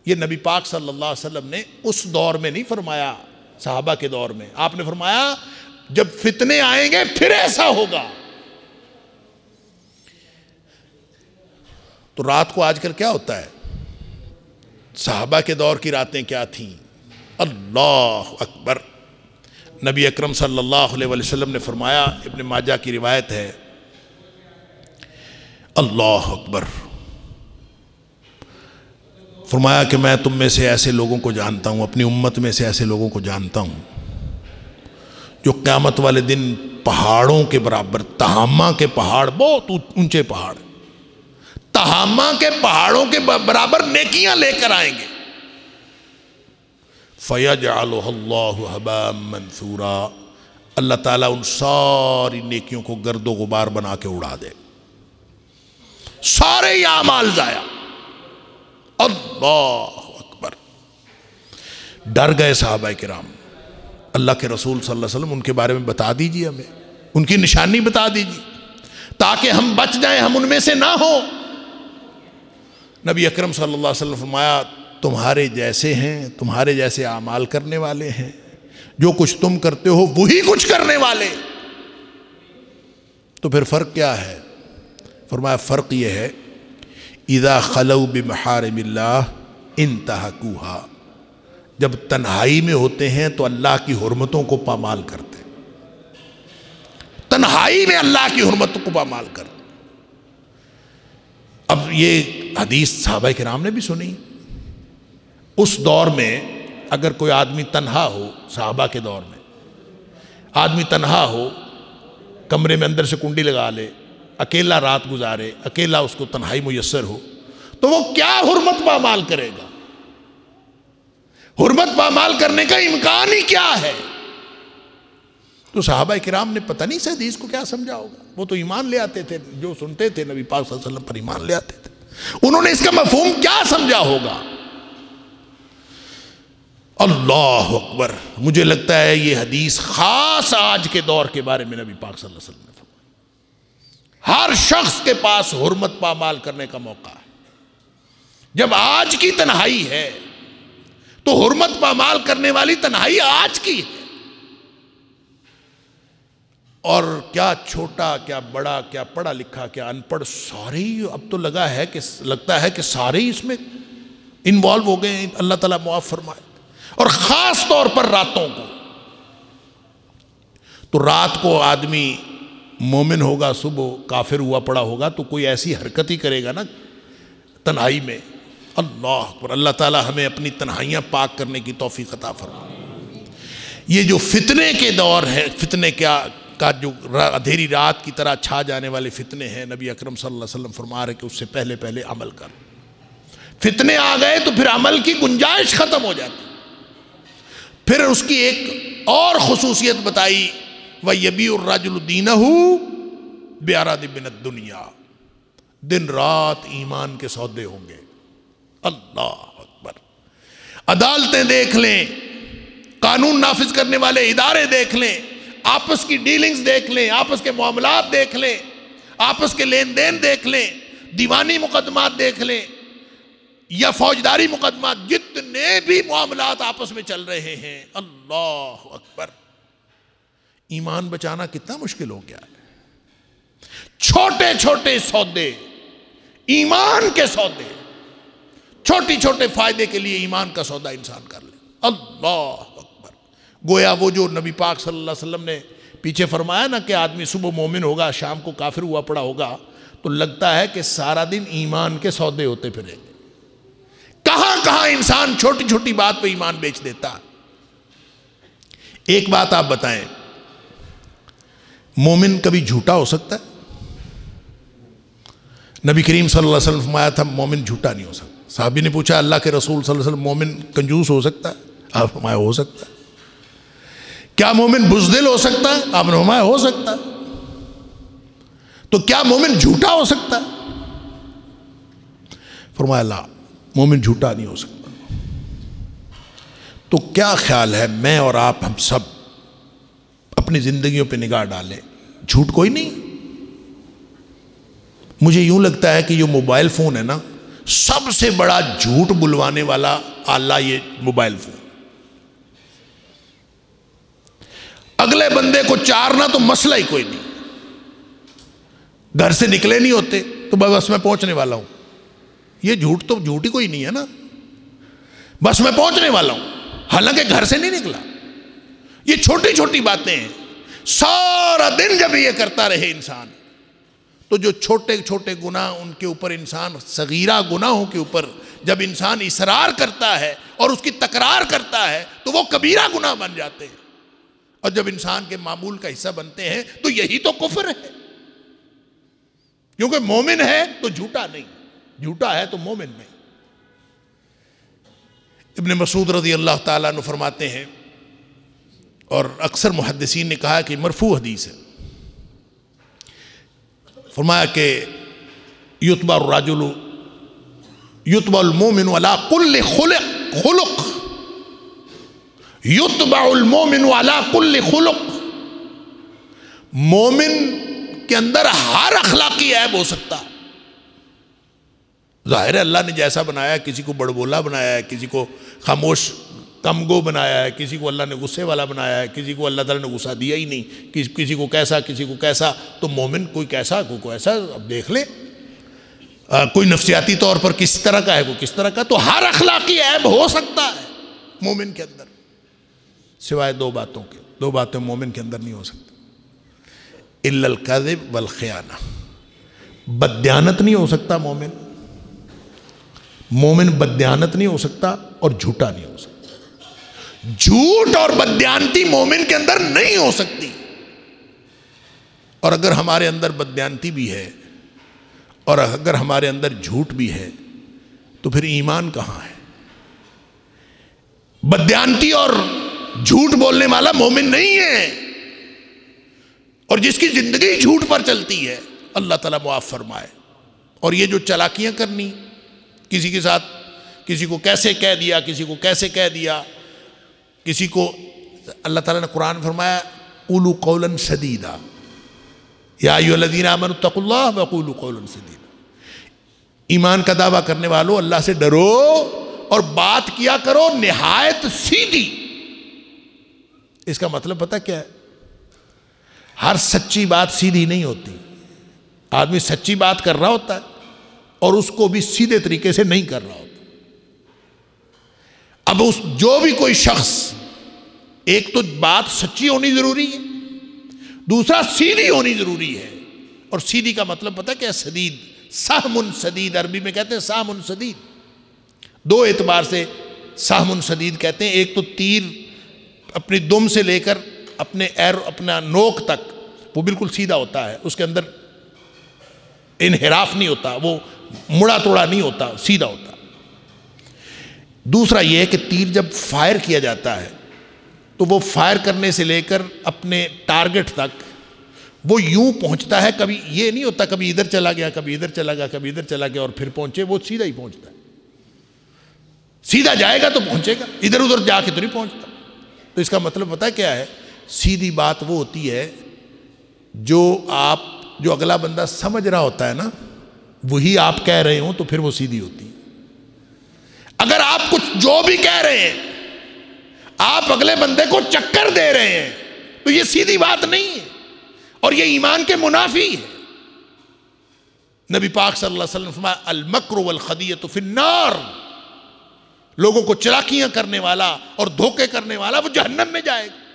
یہ نبی پاک صلی اللہ علیہ وسلم نے اس دور میں نہیں فرمایا، صحابہ کے دور میں آپ نے فرمایا جب فتنے آئیں گے پھر ایسا ہوگا۔ تو رات کو آج کل کیا ہوتا ہے؟ صحابہ کے دور کی راتیں کیا تھیں؟ اللہ اکبر! نبی اکرم صلی اللہ علیہ وسلم نے فرمایا، ابن ماجہ کی روایت ہے، اللہ اکبر، فرمایا کہ میں تم میں سے ایسے لوگوں کو جانتا ہوں، اپنی امت میں سے ایسے لوگوں کو جانتا ہوں جو قیامت والے دن پہاڑوں کے برابر، تہامہ کے پہاڑ، بہت اونچے پہاڑ، تہامہ کے پہاڑوں کے برابر نیکیاں لے کر آئیں گے۔ فَيَجْعَلُهَا اللَّهُ هَبَاءً مَنْثُورًا، اللہ تعالیٰ ان ساری نیکیوں کو گرد و غبار بنا کے اڑا دے، سارے یہ اعمال ضائع۔ اللہ اکبر! ڈر گئے صحابہ کرام، اللہ کے رسول صلی اللہ علیہ وسلم ان کے بارے میں بتا دیجئے، ہمیں ان کی نشانی بتا دیجئے تاکہ ہم بچ جائیں، ہم ان میں سے نہ ہوں۔ نبی اکرم صلی اللہ علیہ وسلم فرمایا تمہارے جیسے ہیں، تمہارے جیسے اعمال کرنے والے ہیں، جو کچھ تم کرتے ہو وہی کچھ کرنے والے۔ تو پھر فرق کیا ہے؟ فرمایا فرق یہ ہے اذا خلو بمحارم اللہ انتہکوہا، جب تنہائی میں ہوتے ہیں تو اللہ کی حرمتوں کو پامال کرتے ہیں، تنہائی میں اللہ کی حرمتوں کو پامال کرتے ہیں۔ اب یہ حدیث صحابہ کرام نے بھی سنی۔ اس دور میں اگر کوئی آدمی تنہا ہو، صحابہ کے دور میں آدمی تنہا ہو، کمرے میں اندر سے کنڈی لگا لے، اکیلا رات گزارے، اکیلا اس کو تنہائی میسر ہو، تو وہ کیا حرمت پامال کرے گا؟ حرمت پامال کرنے کا امکان ہی کیا ہے؟ تو صحابہ کرام نے پتہ نہیں اس حدیث کو کیا سمجھا ہوگا، وہ تو ایمان لے آتے تھے، جو سنتے تھے نبی پاک صلی اللہ علیہ وسلم پر ایمان لے آتے تھے، انہوں نے اس کا مفہوم کیا سمجھا ہوگا؟ اللہ اکبر! مجھے لگتا ہے یہ حدیث خاص آج کے دور کے بارے میں نبی پاک صلی اللہ علیہ وسلم نے فرمایا۔ ہر شخص کے پاس حرمت پامال کرنے کا موقع ہے۔ جب آج کی تنہائی ہے تو حرمت پامال کرنے والی تنہائی آج کی ہے، اور کیا چھوٹا، کیا بڑا، کیا پڑھا لکھا، کیا ان پڑھ، سارے ہی اب تو لگتا ہے کہ سارے ہی اس میں انوالو ہو گئے ہیں۔ اللہ تعالیٰ معاف فرمائے۔ اور خاص طور پر راتوں کو، تو رات کو آدمی مومن ہوگا، صبح کافر ہوا پڑا ہوگا، تو کوئی ایسی حرکت ہی کرے گا نا تنہائی میں۔ اللہ اکبر! اللہ تعالیٰ ہمیں اپنی تنہائیاں پاک کرنے کی توفیق عطا فرمائے۔ یہ جو فتنے کے دور ہے، فتنے کا جو اندھیری رات کی طرح چھا جانے والے فتنے ہیں، نبی اکرم صلی اللہ علیہ وسلم فرما رہے کہ اس سے پہلے پہلے عمل کر۔ فتنے آ گئے تو پھر عمل کی گنجائش ختم ہو جاتی۔ پھر اس کی ایک اور خصوصیت بتائی، وَيَبِيعُ الرَّجُلُ دِينَهُ بِعَرَضٍ مِّنَ الدُّنْيَا، دن رات ایمان کے سودے ہوں گے۔ اللہ اکبر! عدالتیں دیکھ لیں، قانون نافذ کرنے والے ادارے دیکھ لیں، آپس کی ڈیلنگز دیکھ لیں، آپس کے معاملات دیکھ لیں، آپس کے لین دین دیکھ لیں، دیوانی مقدمات دیکھ لیں یا فوجداری مقدمات، جتنے بھی معاملات آپس میں چل رہے ہیں، اللہ اکبر! ایمان بچانا کتنا مشکل ہو گیا ہے۔ چھوٹے چھوٹے سودے، ایمان کے سودے، چھوٹی چھوٹے فائدے کے لیے ایمان کا سودا انسان کر لے۔ اللہ اکبر! گویا وہ جو نبی پاک صلی اللہ علیہ وسلم نے پیچھے فرمایا نا کہ آدمی صبح مومن ہوگا، شام کو کافر ہوا پڑا ہوگا، تو لگتا ہے کہ سارا دن ایمان کے سودے ہوتے پھریں گے۔ کہاں کہاں انسان چھوٹی چھوٹی بات پہ ایمان بیچ دیتا۔ ایک بات آپ بتائیں، مومن کبھی جھوٹا ہو سکتا ہے؟ نبی کریم صلی اللہ علیہ وسلم فرمایا تھا مومن جھوٹا نہیں ہو سکتا۔ صحابی نے پوچھا اللہ کے رسول صلی اللہ علیہ وسلم مومن کنجوس ہو سکتا ہے؟ آپ فرمایا ہو سکتا ہے۔ کیا مومن بزدل ہو سکتا ہے؟ آپ نے فرمایا ہو سکتا ہے۔ تو کیا مومن جھوٹا ہو سکتا ہے؟ فرمایا لا، مومن جھوٹا نہیں ہو سکتا۔ تو کیا خیال ہے میں اور آپ ہم سب اپنی زندگیوں پہ نگاہ ڈالیں، جھوٹ کوئی نہیں؟ مجھے یوں لگتا ہے کہ یہ موبائل فون ہے نا، سب سے بڑا جھوٹ بلوانے والا آلہ یہ موبائل فون۔ اگلے بندے کو چارنا تو مسئلہ ہی کوئی نہیں، گھر سے نکلے نہیں ہوتے تو بس میں پہنچنے والا ہوں، یہ جھوٹ تو جھوٹ ہی کوئی نہیں ہے نا، بس میں پہنچنے والا ہوں، حالانکہ گھر سے نہیں نکلا۔ یہ چھوٹی چھوٹی باتیں ہیں، سارا دن جب یہ کرتا رہے انسان تو جو چھوٹے چھوٹے گناہ ان کے اوپر انسان، صغیرہ گناہوں کے اوپر جب انسان اصرار کرتا ہے اور اس کی تکرار کرتا ہے تو وہ کبیرہ گناہ بن جاتے ہیں، اور جب انسان کے معمول کا حصہ بنتے ہیں تو یہی تو کفر ہے، کیونکہ مومن ہے تو جھوٹا نہیں، جھوٹا ہے تو مومن نہیں۔ ابن مسعود رضی اللہ تعالیٰ عنہ فرماتے ہیں، اور اکثر محدثین نے کہا کہ مرفوع حدیث ہے، فرمایا کہ یتبع الرجل یتبع المؤمن علی کل خلق، یتبع المؤمن علی کل خلق، مومن کے اندر ہر اخلاقی عیب ہو سکتا ہے۔ ظاہر ہے اللہ نے جیسا بنایا ہے، کسی کو بڑبولا بنایا ہے، کسی کو خاموش کم گو بنایا ہے، کسی کو اللہ نے غصے والا بنایا ہے، کسی کو اللہ تعالیٰ نے غصہ دیا ہی نہیں، کسی کو کیسا کسی کو کیسا، تو مومن کوئی کیسا کوئی ایسا، اب دیکھ لے، کوئی نفسیاتی طور پر کس طرح کا ہے کوئی کس طرح کا، تو ہر اخلاقی عیب ہو سکتا ہے مومن کے اندر، سوائے دو باتوں کے، دو باتیں مومن کے اندر نہیں ہو سکتی، الا الکذب والخیانہ، بددیانت نہیں ہو سکتا مومن بددیانت نہیں ہو سکتا اور جھوٹا نہیں ہو سکتا، جھوٹ اور بددیانتی مومن کے اندر نہیں ہو سکتی۔ اور اگر ہمارے اندر بددیانتی بھی ہے اور اگر ہمارے اندر جھوٹ بھی ہے تو پھر ایمان کہاں ہے؟ بددیانتی اور جھوٹ بولنے والا مومن نہیں ہے، اور جس کی زندگی جھوٹ پر چلتی ہے اللہ تعالیٰ معاف فرمائے۔ اور یہ جو چلاکیاں کرنی، کسی کے ساتھ کسی کو کیسے کہہ دیا، کسی کو کیسے کہہ دیا، کسی کو، اللہ تعالیٰ نے قرآن فرمایا قولوا قولا سدیدا یا ایھا الذین آمنوا اتقوا اللہ وقولوا قولا سدیدا، ایمان کا دعویٰ کرنے والو اللہ سے ڈرو اور بات کیا کرو نہایت سیدھی۔ اس کا مطلب پتہ کیا ہے؟ ہر سچی بات سیدھی نہیں ہوتی، آدمی سچی بات کر رہا ہوتا ہے اور اس کو بھی سیدھے طریقے سے نہیں کر رہا ہوتا۔ اب جو بھی کوئی شخص، ایک تو بات سچی ہونی ضروری ہے، دوسرا سیدھی ہونی ضروری ہے، اور سیدھی کا مطلب پتہ کیا ہے؟ سدید، سہم سدید، عربی میں کہتے ہیں سہم سدید، دو اعتبار سے سہم سدید کہتے ہیں، ایک تو تیر اپنی دم سے لے کر اپنا نوک تک وہ بالکل سیدھا ہوتا ہے، اس کے اندر انحراف نہیں ہوتا، وہ مڑا توڑا نہیں ہوتا، سیدھا ہوتا۔ دوسرا یہ ہے کہ تیر جب فائر کیا جاتا ہے تو وہ فائر کرنے سے لے کر اپنے ٹارگٹ تک وہ یوں پہنچتا ہے، کبھی یہ نہیں ہوتا کبھی ادھر چلا گیا کبھی ادھر چلا گیا کبھی ادھر چلا گیا اور پھر پہنچے، وہ سیدھا ہی پہنچتا ہے، سیدھا جائے گا تو پہنچے گا، ادھر ادھر جا کے تو نہیں پہنچتا۔ تو اس کا مطلب پتہ کیا ہے؟ سیدھی بات وہ ہوتی ہے جو اگلا بندہ سمجھ رہا ہوتا ہے نا، وہی آپ کہہ رہے ہوں تو پھر وہ سیدھی ہوتی ہے۔ اگر آپ کچھ جو بھی کہہ رہے ہیں آپ اگلے بندے کو چکر دے رہے ہیں تو یہ سیدھی بات نہیں ہے، اور یہ ایمان کے منافی ہے۔ نبی پاک صلی اللہ علیہ وسلم فرمایا المکر والخدیۃ فی النار، لوگوں کو چلاکیاں کرنے والا اور دھوکے کرنے والا وہ جہنم میں جائے گا۔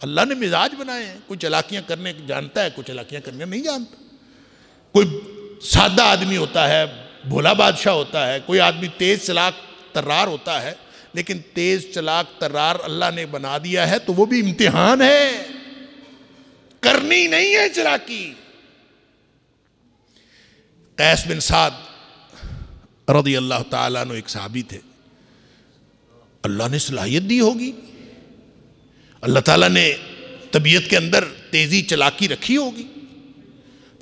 اللہ نے مزاج بنائے ہیں، کوئی چلاکیاں کرنے جانتا ہے، کوئی چلاکیاں کرنے نہیں جانتا، کوئی سادہ آدمی ہوتا ہے، بھولا بادشاہ ہوتا ہے، کوئی آدمی تیز چلاک ترار ہوتا ہے، لیکن تیز چلاک ترار اللہ نے بنا دیا ہے تو وہ بھی امتحان ہے، کرنی نہیں ہے چلاکی۔ قیس بن سعد رضی اللہ تعالیٰ عنہ ایک صحابی تھے، اللہ نے صلاحیت دی ہوگی، اللہ تعالیٰ نے طبیعت کے اندر تیزی چلاکی رکھی ہوگی.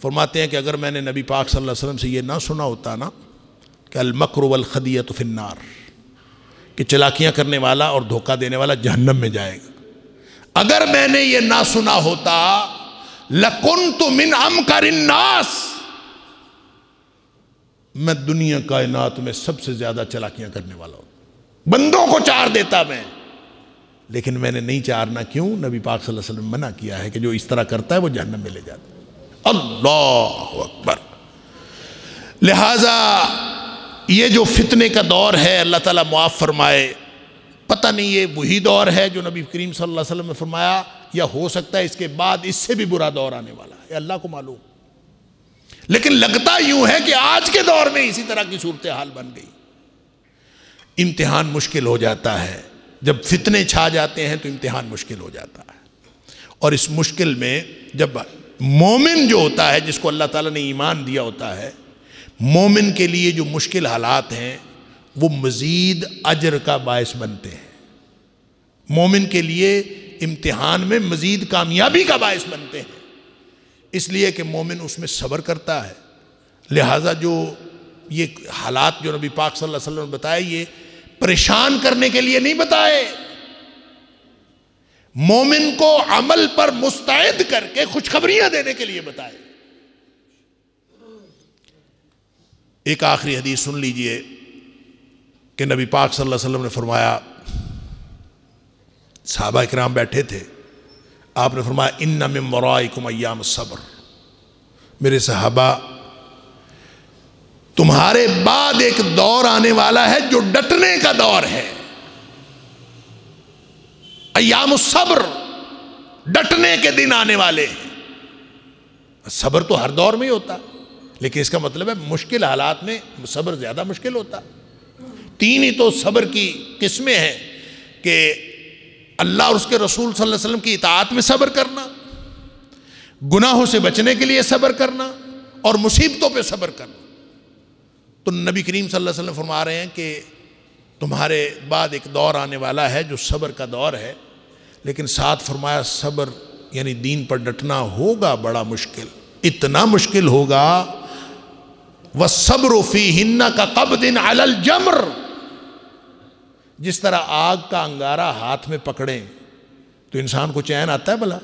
فرماتے ہیں کہ اگر میں نے نبی پاک صلی اللہ علیہ وسلم سے یہ نہ سنا ہوتا نا کہ المکر والخدیۃ فی النار، کہ چلاکیاں کرنے والا اور دھوکہ دینے والا جہنم میں جائے گا، اگر میں نے یہ نہ سنا ہوتا لَكُنْتُ مِنْ أَمْكَرِ النَّاسِ، میں دنیا کائنات میں سب سے زیادہ چلاکیاں کرنے والا ہوں، بندوں کو چار دیتا میں، لیکن میں نے نہیں چارنا. کیوں؟ نبی پاک صلی اللہ علیہ وسلم منع کیا ہے کہ جو اس طرح کرتا ہے وہ جہنم میں لے جاتا ہے. اللہ اکبر. لہذا یہ جو فتنے کا دور ہے اللہ تعالیٰ معاف فرمائے، پتہ نہیں یہ وہی دور ہے جو نبی کریم صلی اللہ علیہ وسلم نے فرمایا، یا ہو سکتا ہے اس کے بعد اس سے بھی برا دور آنے والا ہے، اللہ کو معلوم. لیکن لگتا یوں ہے کہ آج کے دور میں اسی طرح کی صورتحال بن گئی. امتحان مشکل ہو جاتا ہے، جب فتنے چھا جاتے ہیں تو امتحان مشکل ہو جاتا ہے. اور اس مشکل میں جب مومن جو ہوتا ہے، جس کو اللہ تعالیٰ نے ایمان دیا ہوتا ہے، مومن کے لیے جو مشکل حالات ہیں وہ مزید اجر کا باعث بنتے ہیں، مومن کے لیے امتحان میں مزید کامیابی کا باعث بنتے ہیں، اس لیے کہ مومن اس میں صبر کرتا ہے. لہٰذا جو یہ حالات جو نبی پاک صلی اللہ علیہ وسلم نے بتائے، یہ پریشان کرنے کے لیے نہیں بتائے، مومن کو عمل پر مستعد کر کے خوشخبریاں دینے کے لیے بتائے. ایک آخری حدیث سن لیجئے کہ نبی پاک صلی اللہ علیہ وسلم نے فرمایا، صحابہ اکرام بیٹھے تھے، آپ نے فرمایا ان من ورائکم ایام الصبر، میرے صحابہ تمہارے بعد ایک دور آنے والا ہے جو ڈٹنے کا دور ہے. ایام الصبر، ڈٹنے کے دن آنے والے ہیں. صبر تو ہر دور میں ہی ہوتا، لیکن اس کا مطلب ہے مشکل حالات میں صبر زیادہ مشکل ہوتا. تین ہی تو صبر کی قسمیں ہیں کہ اللہ اور اس کے رسول صلی اللہ علیہ وسلم کی اطاعت میں صبر کرنا، گناہوں سے بچنے کے لیے صبر کرنا، اور مصیبتوں پہ صبر کرنا. تو نبی کریم صلی اللہ علیہ وسلم فرما رہے ہیں کہ تمہارے بعد ایک دور آنے والا ہے جو صبر کا دور ہے، لیکن ساتھ فرمایا صبر یعنی دین پر ڈٹنا ہوگا بڑا مشکل، اتنا مشکل ہوگا وَالصَّبْرُ فِيهِنَّ كَقَبْضٍ عَلَى الْجَمْرِ، جس طرح آگ کا انگارہ ہاتھ میں پکڑیں تو انسان کو چین آتا ہے بھلا.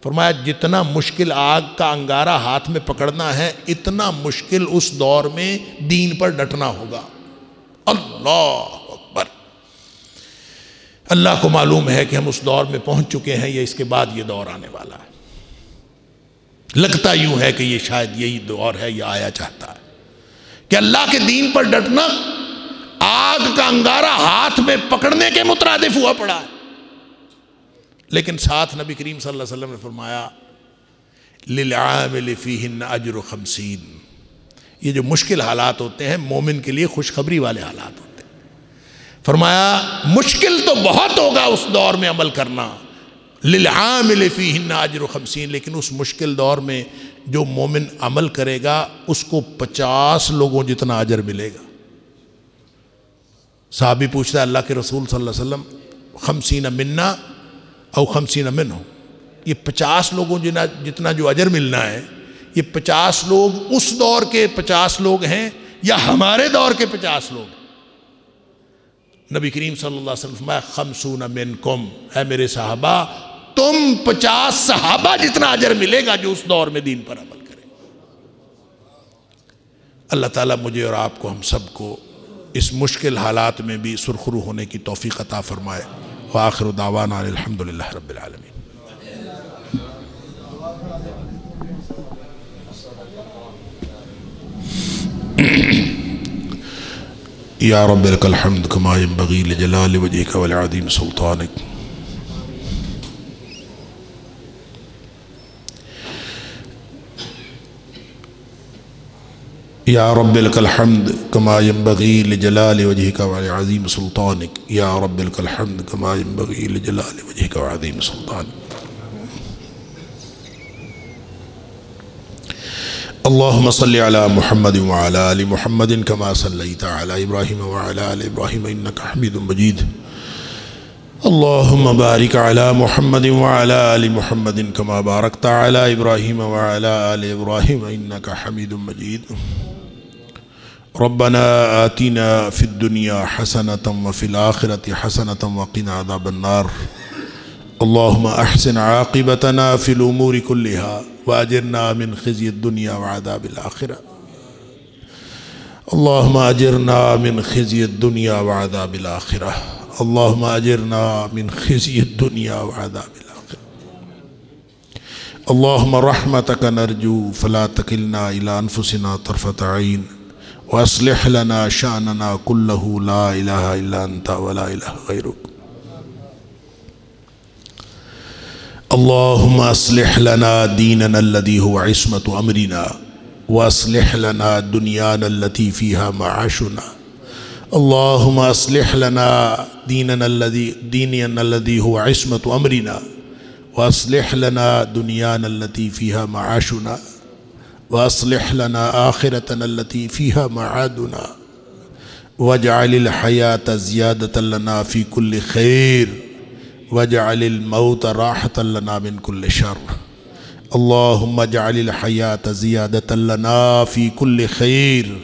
فرمایا جتنا مشکل آگ کا انگارہ ہاتھ میں پکڑنا ہے، اتنا مشکل اس دور میں دین پر ڈٹنا ہوگا. اللہ اکبر. اللہ کو معلوم ہے کہ ہم اس دور میں پہنچ چکے ہیں یا اس کے بعد یہ دور آنے والا ہے. لگتا یوں ہے کہ یہ شاید یہی دور ہے، یہ آیا چاہتا ہے کہ اللہ کے دین پر ڈٹنا آگ کا انگارہ ہاتھ میں پکڑنے کے مترادف ہوا پڑا ہے. لیکن ساتھ نبی کریم صلی اللہ علیہ وسلم نے فرمایا لِلْعَامِلِ فِيهِنَّ أَجْرُ 50. یہ جو مشکل حالات ہوتے ہیں مومن کے لیے خوشخبری والے حالات ہوتے ہیں. فرمایا مشکل تو بہت ہوگا اس دور میں عمل کرنا، لِلْعَامِلِ فِيهِنَّ أَجْرُ 50، لیکن اس مشکل دور میں جو مومن عمل کرے گا اس کو 50 لوگوں جتنا اجر ملے گا. صحابی پوچھتا ہے اللہ کے رسول صلی اللہ علیہ وسلم 50 منا او 50 منہ، یہ 50 لوگوں جتنا جو اجر ملنا ہے، یہ 50 لوگ اس دور کے 50 لوگ ہیں یا ہمارے دور کے 50 لوگ؟ نبی کریم صلی اللہ علیہ وسلم فرمایا 50 منکم، اے میرے صحابہ تم 50 صحابہ جتنا اجر ملے گا جو اس دور میں دین پر عمل کرے. اللہ تعالیٰ مجھے اور آپ کو، ہم سب کو اس مشکل حالات میں بھی سرخرو ہونے کی توفیق عطا فرمائے. وآخر دعوانا الحمدللہ رب العالمین. یا رب لک الحمد کما ينبغی لجلال وجہک ولعظیم سلطانک. یا رب لک الحمد کما ينبغی لجلال وجہک وعظیم سلطانک. یا رب لک الحمد کما ينبغی لجلال وجہک وعظیم سلطانک. اللهم صل على محمد وعلى آل محمد كما صليت على إبراهيم وعلى آل إبراهيم إنك حميد مجيد. اللهم بارك على محمد وعلى آل محمد كما باركت على إبراهيم وعلى آل إبراهيم إنك حميد مجيد. ربنا آتنا في الدنيا حسنة وفي الآخرة حسنة وقنا عذاب النار. اللهم أحسن عاقبتنا في الأمور كلها وأجرنا من خزي الدنيا وعذاب الآخرة. اللهم أجرنا من خزي الدنيا وعذاب الآخرة. اللهم أجرنا من خزي الدنيا وعذاب الآخرة. اللهم رحمتك نرجو فلا تكلنا إلى أنفسنا طرفة عين وأصلح لنا شأننا كله لا إله إلا أنت ولا إله غيرك. اللهم أصلح لنا ديننا الذي هو عصمة أمرنا وأصلح لنا دنيانا التي فيها معاشنا. اللهم أصلح لنا ديننا الذي هو عصمة أمرنا وأصلح لنا دنيانا التي فيها معاشنا وأصلح لنا آخرتنا التي فيها معادنا واجعل الحياة زيادة لنا في كل خير واجعل الموت راحة لنا من كل شر. اللهم اجعل الحياة زيادة لنا في كل خير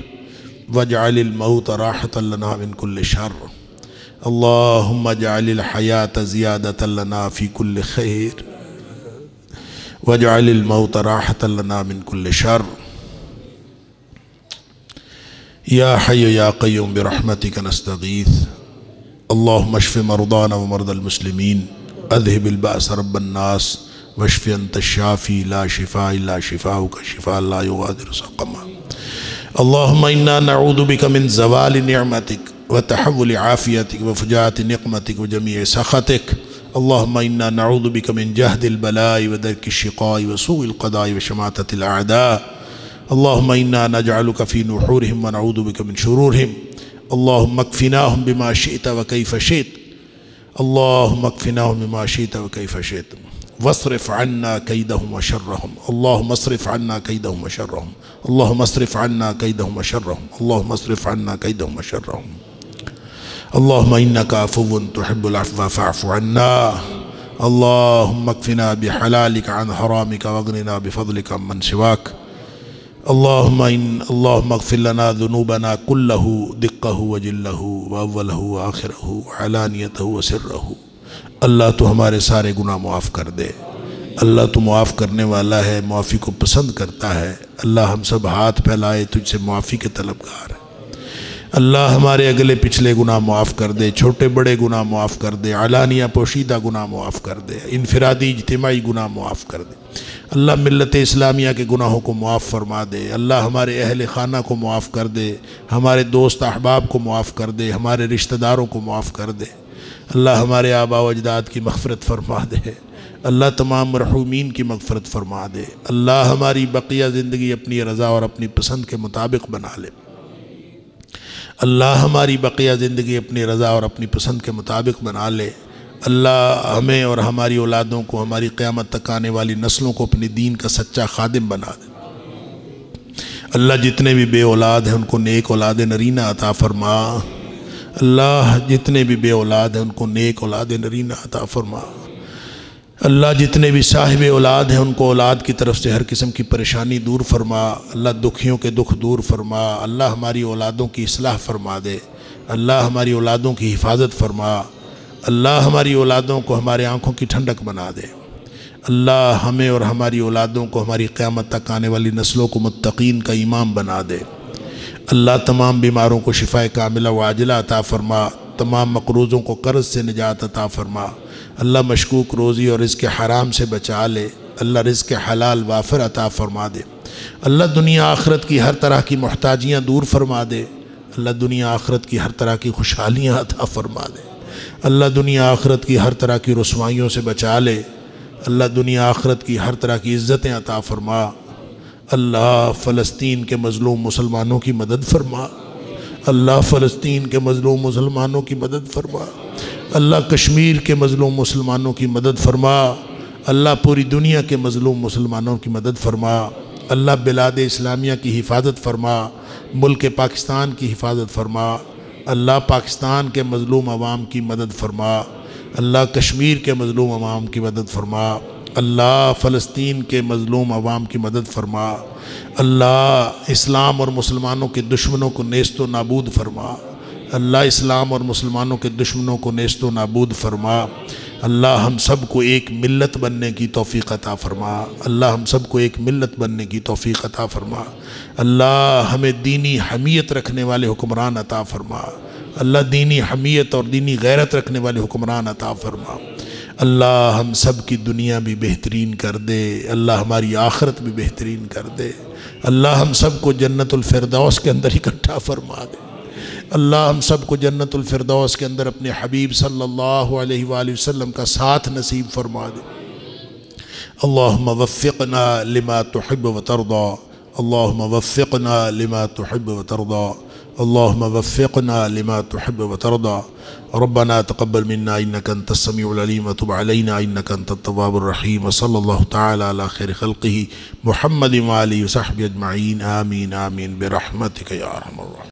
واجعل الموت راحة لنا من كل شر. اللهم اجعل الحياة زيادة لنا في كل خير واجعل الموت راحة لنا من كل شر. يا حي يا قيوم برحمتك نستغيث. اللهم اشف مرضانا ومرضى المسلمين اذهب البأس رب الناس واشف أنت الشافي لا شفاء إلا شفاؤك شفاء لا يغادر سقما. اللهم إنا نعوذ بك من زوال نعمتك وتحول عافيتك وفجاءة نقمتك وجميع سخطك. اللهم إنا نعوذ بك من جهد البلاء ودرك الشقاء وسوء القضاء وشماتة الأعداء. اللهم إنا نجعلك في نحورهم ونعوذ بك من شرورهم. اللهم اكفناهم بما شئت وكيف شئت. اللهم اكفناهم بما شئت وكيف شئت واصرف عنا كيدهم وشرهم. اللهم اصرف عنا كيدهم وشرهم. اللهم اصرف عنا كيدهم وشرهم. اللهم اصرف عنا كيدهم وشرهم. اللهم إنك عفو تحب العفو فاعف عنا. اللهم اكفنا بحلالك عن حرامك واغننا بفضلك عمن سواك. اللهم اغفر لنا ذنوبنا كله دقه وجله وأوله وآخره وعلانيته وسره. اللہ تو ہمارے سارے گناہ معاف کر دے. اللہ تو معاف کرنے والا ہے، معافی کو پسند کرتا ہے. اللہ ہم سب ہاتھ پھیلائے تجھ سے معافی کے طلبگار ہیں. اللہ ہمارے اگلے پچھلے گناہ معاف کر دے، چھوٹے بڑے گناہ معاف کر دے، علانیہ پوشیدہ گناہ معاف کر دے، انفرادی اجتماعی گناہ معاف کر دے. اللہ ملت اسلامیہ کے گناہوں کو معاف فرما دے. اللہ ہمارے اہل خانہ کو معاف کر دے، ہمارے دوست احباب کو معاف کر دے، ہمارے رشتہ داروں کو معاف کر دے. اللہ ہمارے آباء و اجداد کی مغفرت فرما دے. اللہ تمام مرحومین کی مغفرت فرما دے. اللہ ہماری بقیہ زندگی اپنی رضا اور اپنی پسند کے مطابق بنا لے. اللہ ہماری بقیہ زندگی اپنی رضا اور اپنی پسند کے مطابق بنا لے. اللہ ہمیں اور ہماری اولادوں کو، ہماری قیامت تک آنے والی نسلوں کو اپنے دین کا سچا خادم بنا دے. اللہ جتنے بھی بے اولاد ہیں ان کو نیک اولاد نرینہ عطا فرما. اللہ جتنے بھی بے اولاد ہیں ان کو نیک اولاد نرینہ عطا فرما. اللہ جتنے بھی صاحب اولاد ہیں ان کو اولاد کی طرف سے ہر قسم کی پریشانی دور فرما. اللہ دکھیوں کے دکھ دور فرما. اللہ ہماری اولادوں کی اصلاح فرما دے. اللہ ہماری اولادوں کی حفاظت فرما. اللہ ہماری اولادوں کو ہمارے آنکھوں کی ٹھنڈک بنا دے. اللہ ہمیں اور ہماری اولادوں کو ہماری قیامت تک آنے والی نسلوں کو متقین کا امام بنا دے. اللہ تمام بیماروں کو شفاء کاملہ و عاجلہ عطا فرما. تمام مقروضوں کو قرض سے نجات عطا فرما. اللہ مشکوک روزی اور رزق حرام سے بچا لے. اللہ رزق حلال وافر عطا فرما دے. اللہ دنیا آخرت کی ہر طرح کی محتاجیاں دور فرما دے. اللہ دنیا آخرت کی ہر طرح کی خوشحالیاں عطا فرما دے. اللہ دنیا آخرت کی ہر طرح کی رسوائیوں سے بچا لے. اللہ دنیا آخرت کی ہر طرح کی عزتیں عطا فرما. اللہ فلسطین کے مظلوم مسلمانوں کی مدد فرما. اللہ فلسطین کے مظلوم مسلمانوں کی مدد فرما. اللہ کشمیر کے مظلوم مسلمانوں کی مدد فرما. اللہ پوری دنیا کے مظلوم مسلمانوں کی مدد فرما. اللہ بلاد اسلامیہ کی حفاظت فرما، ملک پاکستان کی حفاظت فرما، اللہ پاکستان کے مظلوم عوام کی مدد فرما، اللہ کشمیر کے مظلوم عوام کی مدد فرما، اللہ فلسطین کے مظلوم عوام کی مدد فرما، اللہ اسلام اور مسلمانوں کے دشمنوں کو نیست و نابود فرما، اللہ اسلام اور مسلمانوں کے دشمنوں کو نیست و نابود فرما، اللہ ہم سب کو ایک ملت بننے کی توفیق عطا فرما، اللہ ہم سب کو ایک ملت بننے کی توفیق عطا فرما، اللہ ہمیں دینی حمیت رکھنے والے حکمران عطا فرما، اللہ دینی حمیت اور دینی غیرت رکھنے والے حکمران عطا فرما، اللہ ہم سب کی دنیا بھی بہترین کر دے، اللہ ہماری آخرت بھی بہترین کر دے، اللہ ہم سب کو جنت الفردوس کے اندر اکٹھا فرما دے، اللہ ہم سب کو جنت الفردوس کے اندر اپنے حبیب صلی اللہ علیہ وآلہ وسلم کا ساتھ نصیب فرما دے۔ اللہم وفقنا لما تحب وترضى، اللہم وفقنا لما تحب وترضى، اللہم وفقنا لما تحب وترضى، ربنا تقبل منا انك انت السميع العليم وتب علينا انك انت التواب الرحيم، وصلى الله تعالى على خير خلقه محمد وآله وصحبه اجمعين، آمين آمين برحمتك يا ارحم الراحمين۔